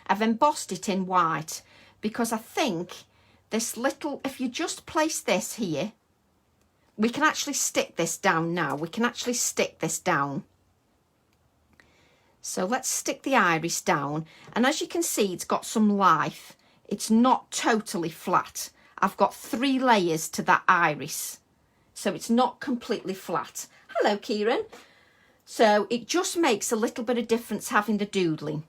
I've embossed it in white because I think this little, if you just place this here, we can actually stick this down now. We can actually stick this down. So let's stick the iris down. And as you can see, it's got some life. It's not totally flat. I've got 3 layers to that iris. So it's not completely flat. Hello, Kieran. So it just makes a little bit of difference having the doodling.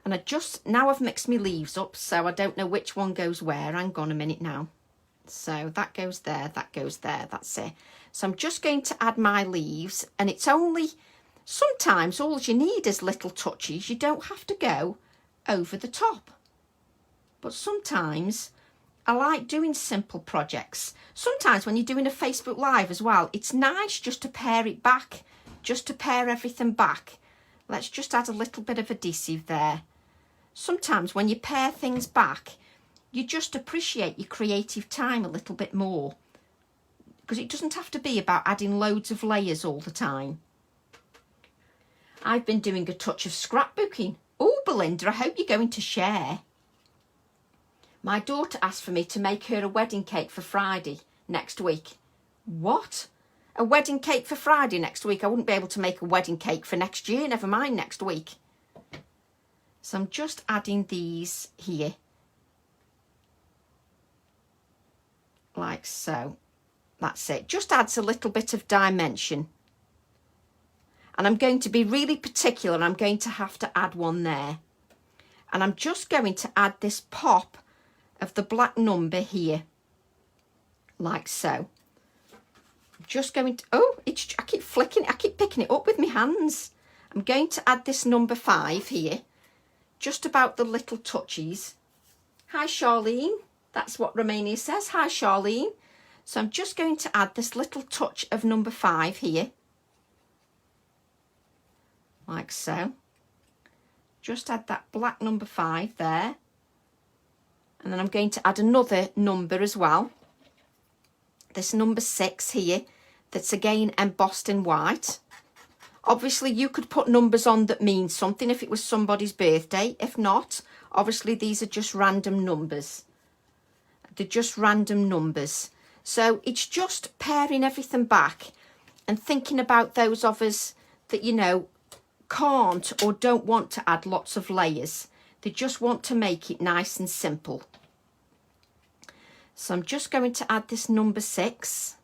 And now I've mixed my leaves up, so I don't know which one goes where. Hang on a minute now. So that goes there, that goes there, that's it. So I'm just going to add my leaves, and it's only, sometimes all you need is little touches. You don't have to go over the top. But sometimes I like doing simple projects. Sometimes when you're doing a Facebook Live as well, it's nice just to pare it back, just to pare everything back. Let's just add a little bit of adhesive there. Sometimes when you pare things back, you just appreciate your creative time a little bit more, because it doesn't have to be about adding loads of layers all the time. I've been doing a touch of scrapbooking. Oh, Belinda, I hope you're going to share. My daughter asked for me to make her a wedding cake for Friday next week. What? A wedding cake for Friday next week? I wouldn't be able to make a wedding cake for next year, never mind next week. So I'm just adding these here. Like so. That's it. Just adds a little bit of dimension. And I'm going to be really particular. I'm going to have to add one there. And I'm just going to add this pop of the black number here. Like so. I'm just going to, oh, I keep flicking it. I keep picking it up with my hands. I'm going to add this number 5 here. Just about the little touches. Hi, Charlene. That's what Romania says. Hi, Charlene. So I'm just going to add this little touch of number 5 here. Like so. Just add that black number 5 there. And then I'm going to add another number as well. This number 6 here, that's again embossed in white. Obviously you could put numbers on that mean something if it was somebody's birthday. If not, obviously these are just random numbers. They're just random numbers. So it's just paring everything back and thinking about those of us that, you know, can't or don't want to add lots of layers. They just want to make it nice and simple. So I'm just going to add this number 6.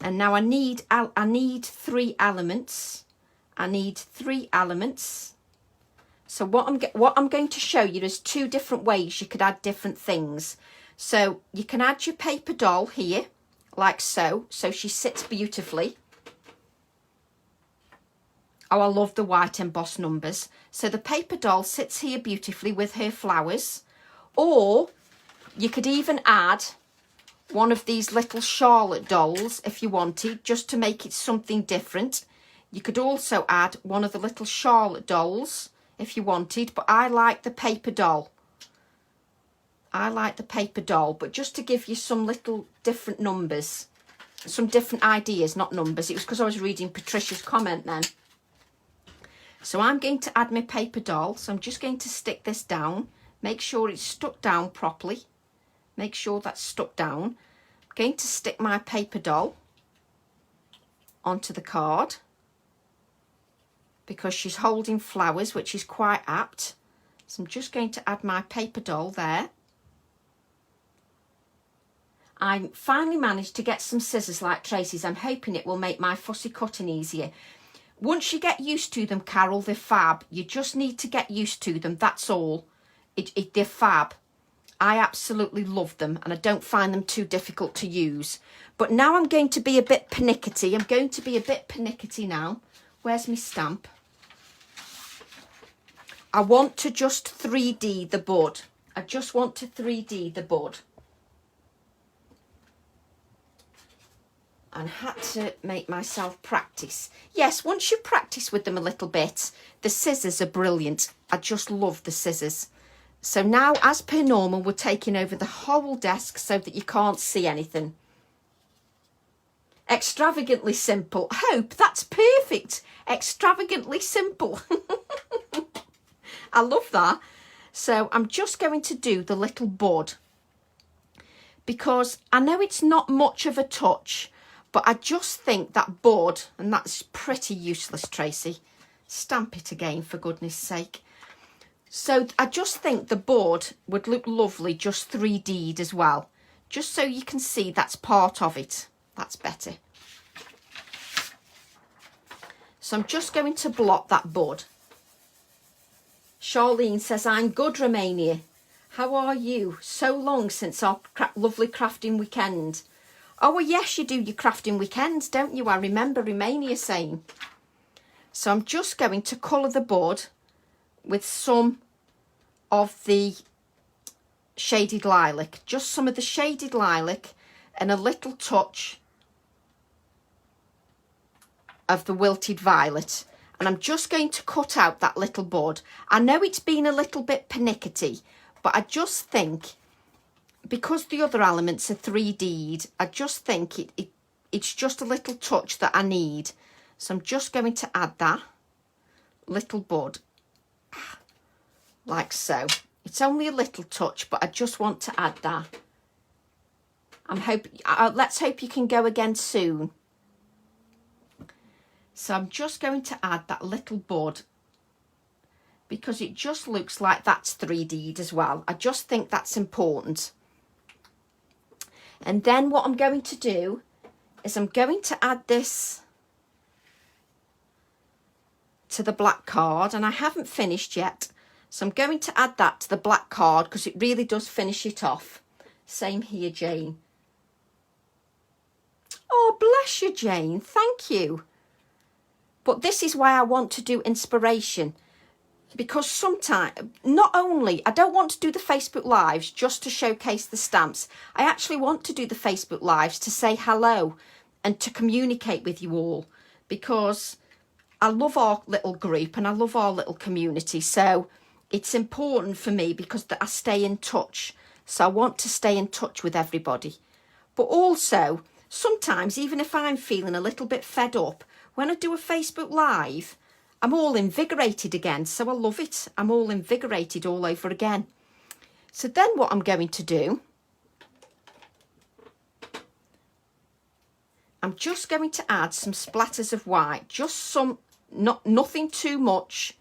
And now I need 3 elements. I need 3 elements. So what I'm going to show you is 2 different ways you could add different things. So you can add your paper doll here, like so. So she sits beautifully. Oh, I love the white embossed numbers. So the paper doll sits here beautifully with her flowers. Or you could even add one of these little Charlotte dolls if you wanted, just to make it something different. You could also add one of the little Charlotte dolls if you wanted, but I like the paper doll. I like the paper doll, but just to give you some little different numbers, some different ideas, not numbers. It was because I was reading Patricia's comment then. So I'm going to add my paper doll. So I'm just going to stick this down. Make sure it's stuck down properly. Make sure that's stuck down. I'm going to stick my paper doll onto the card because she's holding flowers, which is quite apt. So I'm just going to add my paper doll there. I finally managed to get some scissors like Tracy's. I'm hoping it will make my fussy cutting easier. Once you get used to them, Carol, they're fab. You just need to get used to them, that's all. They're fab. I absolutely love them and I don't find them too difficult to use. But now I'm going to be a bit pernickety. I'm going to be a bit pernickety now. Where's my stamp? I want to just 3D the bud. I just want to 3D the bud. And had to make myself practice. Yes, once you practice with them a little bit, the scissors are brilliant. I just love the scissors. So now, as per normal, we're taking over the whole desk so that you can't see anything. Extravagantly simple. Hope, that's perfect. Extravagantly simple. I love that. So I'm just going to do the little bud, because I know it's not much of a touch, but I just think that bud, and that's pretty useless, Tracy. Stamp it again, for goodness sake. So I just think the bud would look lovely just 3D'd as well. Just so you can see that's part of it. That's better. So I'm just going to blot that bud. Charlene says, I'm good, Romania. How are you? So long since our lovely crafting weekend. Oh, well, yes, you do your crafting weekends, don't you? I remember Romania saying. So I'm just going to colour the bud with some of the shaded lilac, just some of the shaded lilac and a little touch of the wilted violet. And I'm just going to cut out that little bud. I know it's been a little bit pernickety, but I just think because the other elements are 3D'd, I just think it's just a little touch that I need. So I'm just going to add that little bud like so. It's only a little touch, but I just want to add that. Let's hope you can go again soon. So I'm just going to add that little bud because it just looks like that's 3D'd as well. I just think that's important. And then what I'm going to do is I'm going to add this to the black card, and I haven't finished yet. So I'm going to add that to the black card because it really does finish it off. Same here, Jane. Oh, bless you, Jane. Thank you. But this is why I want to do inspiration, because sometimes, not only, I don't want to do the Facebook Lives just to showcase the stamps. I actually want to do the Facebook Lives to say hello and to communicate with you all, because I love our little group and I love our little community. So it's important for me because I stay in touch. So I want to stay in touch with everybody. But also, sometimes, even if I'm feeling a little bit fed up, when I do a Facebook Live, I'm all invigorated again. So I love it. I'm all invigorated all over again. So then what I'm going to do, I'm just going to add some splatters of white. Just some, nothing too much,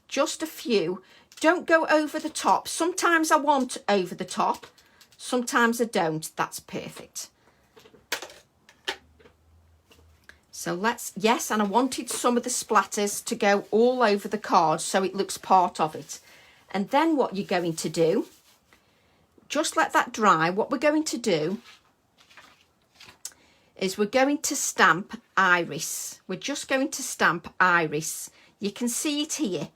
just a few. Don't go over the top. Sometimes I want over the top. Sometimes I don't. That's perfect. So yes, and I wanted some of the splatters to go all over the card so it looks part of it. And then what you're going to do, just let that dry. What we're going to do is we're going to stamp iris. We're just going to stamp iris. You can see it here.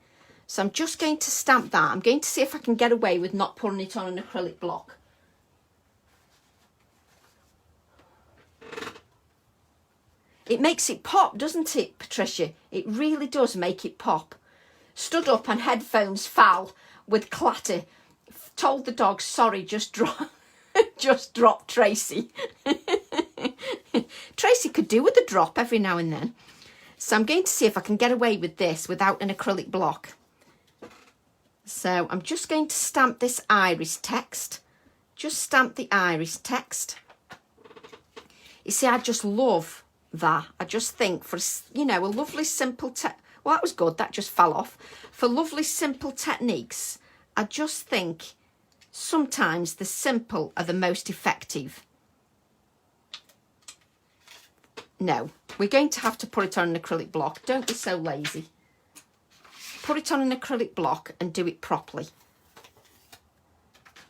So I'm just going to stamp that. I'm going to see if I can get away with not putting it on an acrylic block. It makes it pop, doesn't it, Patricia? It really does make it pop. Stood up and headphones fell with clatter. Told the dog, sorry, just dropped Tracy. Tracy could do with a drop every now and then. So I'm going to see if I can get away with this without an acrylic block. So I'm just going to stamp this iris text. Just stamp the iris text. You see, I just love that. I just think for, you know, a lovely simple well, that was good, that just fell off. For lovely simple techniques, I just think sometimes the simple are the most effective. No, we're going to have to put it on an acrylic block. Don't be so lazy. Put it on an acrylic block and do it properly.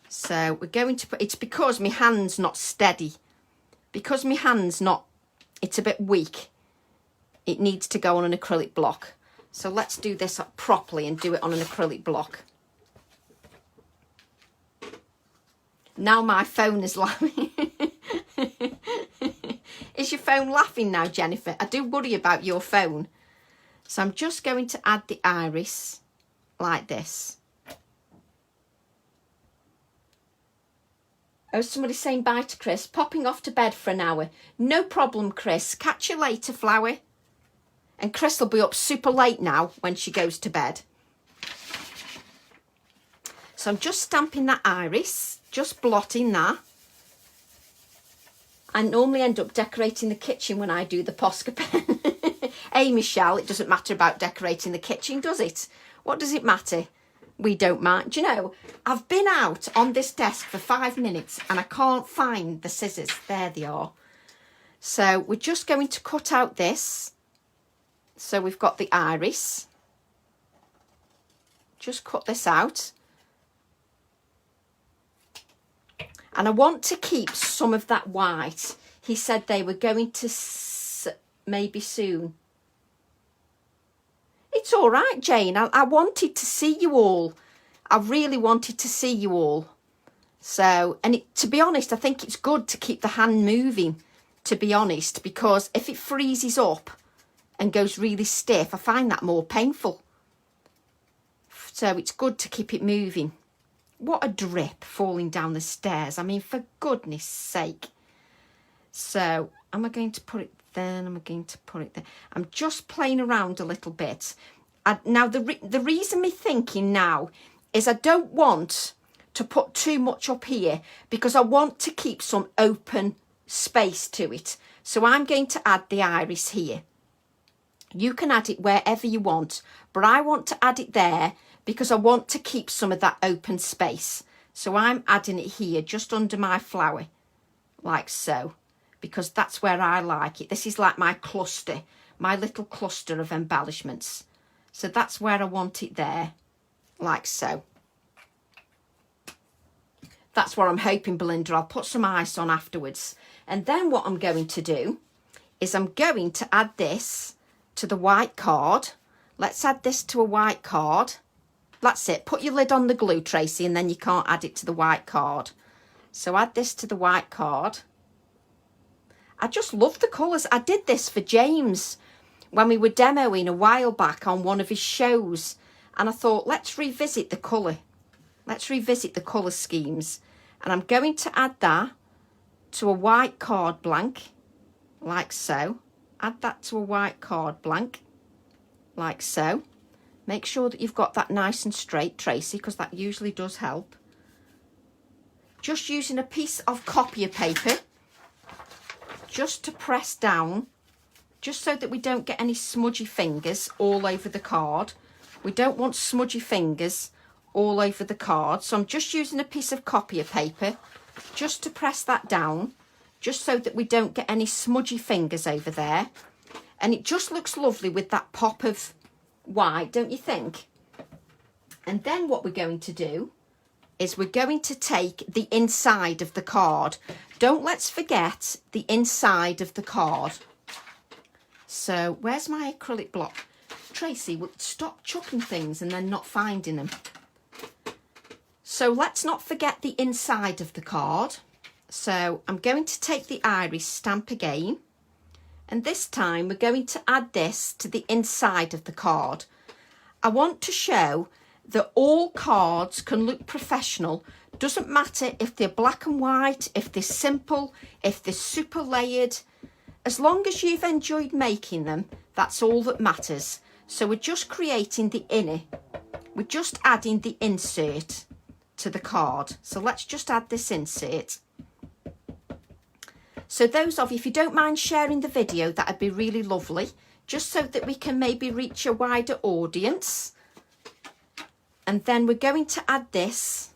So we're going to put, it's because my hand's not steady. Because my hand's not, it's a bit weak. It needs to go on an acrylic block. So let's do this up properly and do it on an acrylic block. Now my phone is laughing. Is your phone laughing now, Jennifer? I do worry about your phone. So I'm just going to add the iris like this. Oh, somebody's saying bye to Chris. Popping off to bed for an hour. No problem, Chris. Catch you later, Flower. And Chris will be up super late now when she goes to bed. So I'm just stamping that iris. Just blotting that. I normally end up decorating the kitchen when I do the Posca pen. Hey, Michelle, it doesn't matter about decorating the kitchen, does it? What does it matter? We don't mind. Do you know, I've been out on this desk for 5 minutes and I can't find the scissors. There they are. So we're just going to cut out this. So we've got the iris. Just cut this out. And I want to keep some of that white. He said they were going to maybe soon. It's all right, Jane. I wanted to see you all. I really wanted to see you all. So, and to be honest, I think it's good to keep the hand moving, to be honest, because if it freezes up and goes really stiff, I find that more painful. So it's good to keep it moving. What a drip falling down the stairs. I mean, for goodness sake. So, am I going to put it there? Am I going to put it there? I'm just playing around a little bit. Now, the reason me thinking now is I don't want to put too much up here because I want to keep some open space to it. So I'm going to add the iris here. You can add it wherever you want, but I want to add it there because I want to keep some of that open space. So I'm adding it here just under my flower, like so, because that's where I like it. This is like my cluster, my little cluster of embellishments. So that's where I want it there, like so. That's what I'm hoping, Belinda. I'll put some ice on afterwards. And then what I'm going to do is I'm going to add this to the white card. Let's add this to a white card. That's it. Put your lid on the glue, Tracy, and then you can't add it to the white card. So add this to the white card. I just love the colours. I did this for James when we were demoing a while back on one of his shows. And I thought, let's revisit the colour. Let's revisit the colour schemes. And I'm going to add that to a white card blank, like so. Add that to a white card blank, like so. Make sure that you've got that nice and straight, Tracy, because that usually does help. Just using a piece of copier paper, just to press down, just so that we don't get any smudgy fingers all over the card. We don't want smudgy fingers all over the card. So I'm just using a piece of copier paper just to press that down, just so that we don't get any smudgy fingers over there. And it just looks lovely with that pop of white, don't you think? And then what we're going to do is we're going to take the inside of the card. Let's forget the inside of the card. So where's my acrylic block? Tracy, will stop chucking things and then not finding them. So let's not forget the inside of the card. So I'm going to take the iris stamp again. And this time we're going to add this to the inside of the card. I want to show that all cards can look professional. Doesn't matter if they're black and white, if they're simple, if they're super layered. As long as you've enjoyed making them, that's all that matters. So we're just creating the inner. We're just adding the insert to the card. So let's just add this insert. So those of you, if you don't mind sharing the video, that'd be really lovely, just so that we can maybe reach a wider audience. And then we're going to add this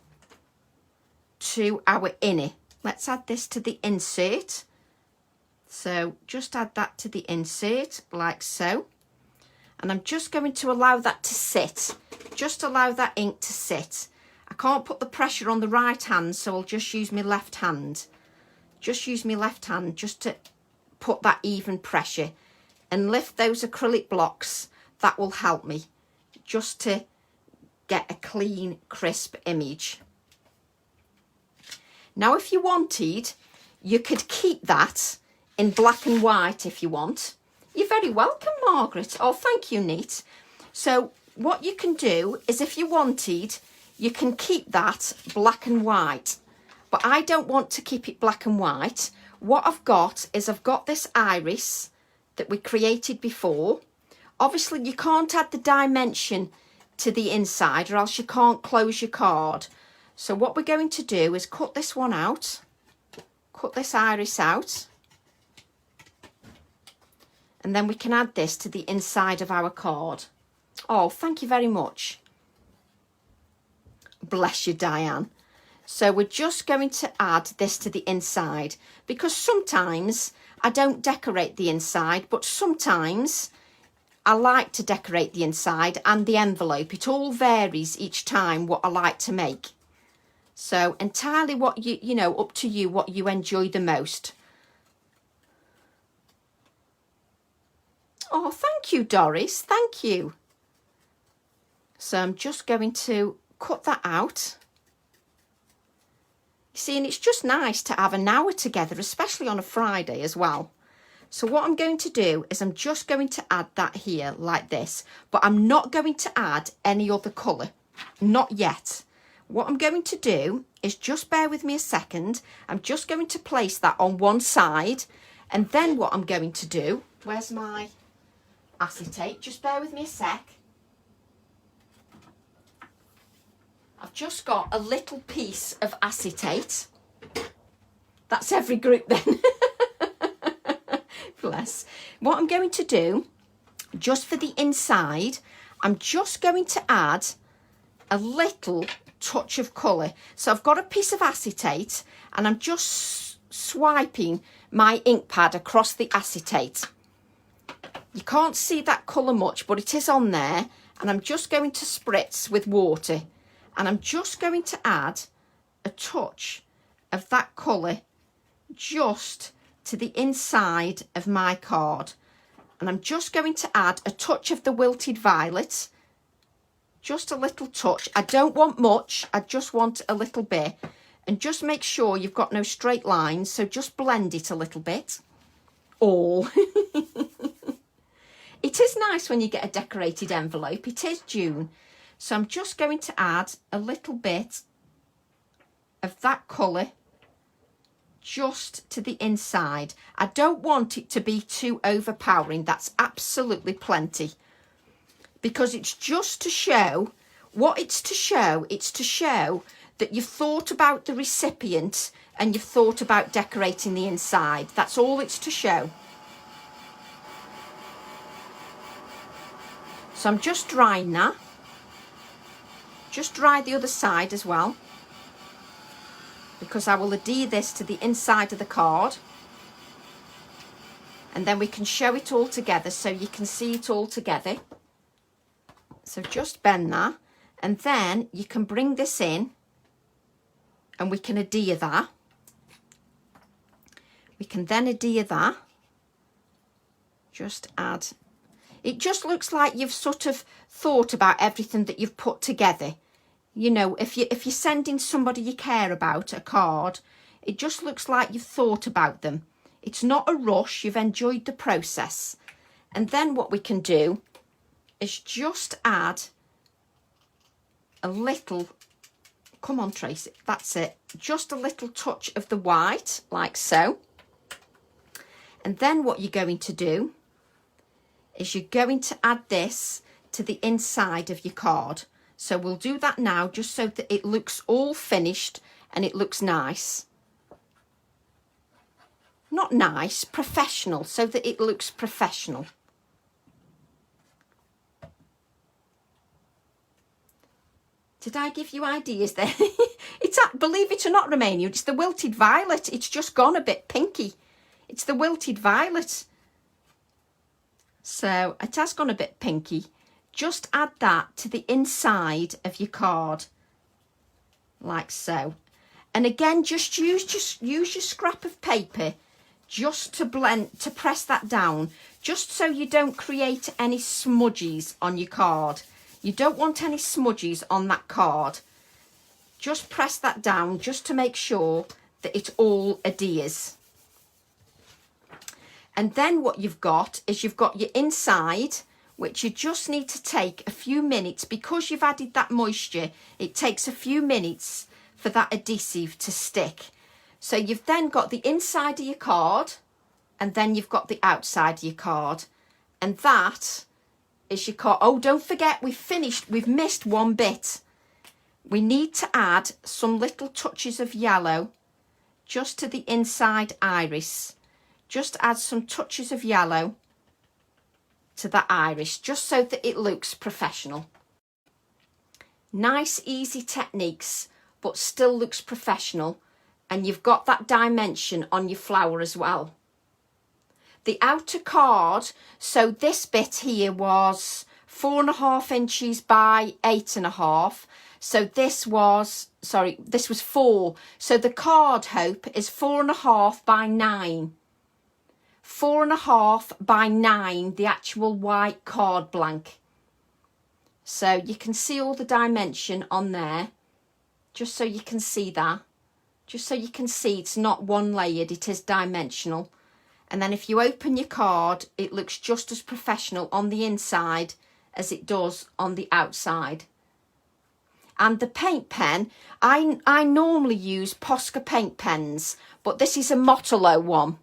to our inner. Let's add this to the insert. So just add that to the insert, like so. And I'm just going to allow that to sit. Just allow that ink to sit. I can't put the pressure on the right hand, so I'll just use my left hand. Just use my left hand just to put that even pressure and lift those acrylic blocks. That will help me just to get a clean, crisp image. Now, if you wanted, you could keep that in black and white if you want. You're very welcome, Margaret. Oh, thank you, Neat. So what you can do is, if you wanted, you can keep that black and white. But I don't want to keep it black and white. What I've got is I've got this iris that we created before. Obviously, you can't add the dimension to the inside or else you can't close your card. So what we're going to do is cut this one out. Cut this iris out. And then we can add this to the inside of our card. Oh, thank you very much. Bless you, Diane. So we're just going to add this to the inside, because sometimes I don't decorate the inside, but sometimes I like to decorate the inside and the envelope. It all varies each time what I like to make. So entirely what you know, up to you, what you enjoy the most. Oh, thank you, Doris. Thank you. So I'm just going to cut that out. see, and it's just nice to have an hour together, especially on a Friday as well. So what I'm going to do is I'm just going to add that here like this, but I'm not going to add any other colour, not yet. What I'm going to do is, just bear with me a second, I'm just going to place that on one side, and then what I'm going to do, where's my acetate? Just bear with me a sec. I've just got a little piece of acetate. That's every group then. Bless. What I'm going to do, just for the inside, I'm just going to add a little touch of colour. So I've got a piece of acetate and I'm just swiping my ink pad across the acetate. You can't see that colour much, but it is on there, and I'm just going to spritz with water, and I'm just going to add a touch of that colour just to the inside of my card. And I'm just going to add a touch of the wilted violet, just a little touch. I don't want much, I just want a little bit. And just make sure you've got no straight lines, so just blend it a little bit. All. It is nice when you get a decorated envelope. It is June. So I'm just going to add a little bit of that colour just to the inside. I don't want it to be too overpowering. That's absolutely plenty. Because it's just to show, what it's to show that you've thought about the recipient and you've thought about decorating the inside. That's all it's to show. So I'm just drying that. Just dry the other side as well, because I will adhere this to the inside of the card, and then we can show it all together so you can see it all together. So just bend that, and then you can bring this in and we can adhere that. We can then adhere that. Just add. It just looks like you've sort of thought about everything that you've put together. You know, if you're sending somebody you care about a card, it just looks like you've thought about them. It's not a rush, you've enjoyed the process. And then what we can do is just add a little, come on Tracy, that's it, just a little touch of the white, like so. And then what you're going to do is you're going to add this to the inside of your card. So we'll do that now, just so that it looks all finished and it looks nice. Not nice, professional, so that it looks professional. Did I give you ideas there? It's, believe it or not, Romania, it's the wilted violet. It's just gone a bit pinky. It's the wilted violet. So it has gone a bit pinky. Just add that to the inside of your card, like so. And again, just use your scrap of paper just to blend, to press that down, just so you don't create any smudges on your card. You don't want any smudges on that card. Just press that down just to make sure that it all adheres. And then what you've got is you've got your inside, which you just need to take a few minutes, because you've added that moisture, it takes a few minutes for that adhesive to stick. So you've then got the inside of your card, and then you've got the outside of your card. And that is your card. Oh, don't forget, we've missed one bit. We need to add some little touches of yellow just to the inside iris. Just add some touches of yellow to that iris, just so that it looks professional. Nice, easy techniques, but still looks professional. And you've got that dimension on your flower as well. The outer card, so this bit here was 4.5 inches by 8.5. So this was 4. So the card hope is 4.5 by 9. 4.5 by 9, the actual white card blank. So you can see all the dimension on there, just so you can see that. just so you can see it's not one layered, it is dimensional. And then if you open your card, it looks just as professional on the inside as it does on the outside. And the paint pen, I normally use Posca paint pens, but this is a Motolo one.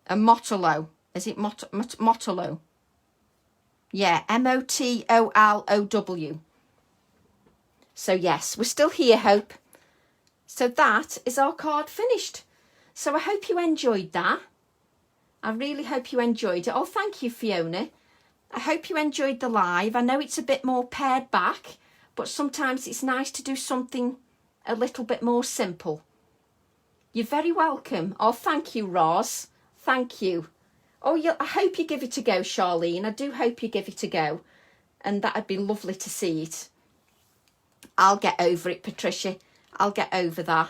A Motolo. Is it Motolo? Yeah, Motolow. So yes, we're still here, Hope. So that is our card finished. So I hope you enjoyed that. I really hope you enjoyed it. Oh, thank you, Fiona. I hope you enjoyed the live. I know it's a bit more pared back, but sometimes it's nice to do something a little bit more simple. You're very welcome. Oh, thank you, Roz. Thank you. Oh, I hope you give it a go, Charlene. I do hope you give it a go. And that'd be lovely to see it. I'll get over it, Patricia. I'll get over that.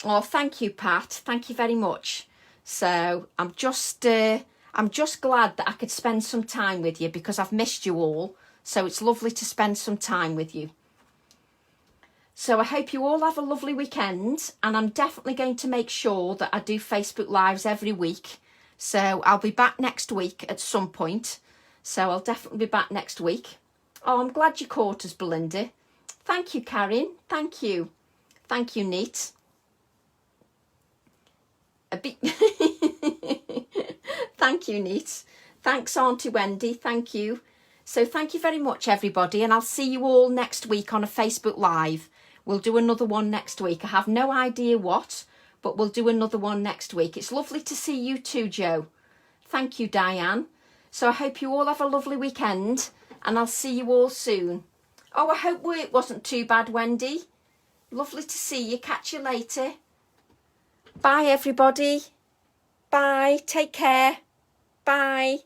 Oh, thank you, Pat. Thank you very much. So I'm just glad that I could spend some time with you because I've missed you all. So it's lovely to spend some time with you. So I hope you all have a lovely weekend, and I'm definitely going to make sure that I do Facebook Lives every week. So I'll be back next week at some point. So I'll definitely be back next week. Oh, I'm glad you caught us, Belinda. Thank you, Karen. Thank you. Thank you, Neat. Thank you, Neat. Thanks, Auntie Wendy. Thank you. So thank you very much, everybody. And I'll see you all next week on a Facebook Live. We'll do another one next week. I have no idea what, but we'll do another one next week. It's lovely to see you too, Joe. Thank you, Diane. So I hope you all have a lovely weekend, and I'll see you all soon. Oh, I hope work wasn't too bad, Wendy. Lovely to see you. Catch you later. Bye, everybody. Bye. Take care. Bye.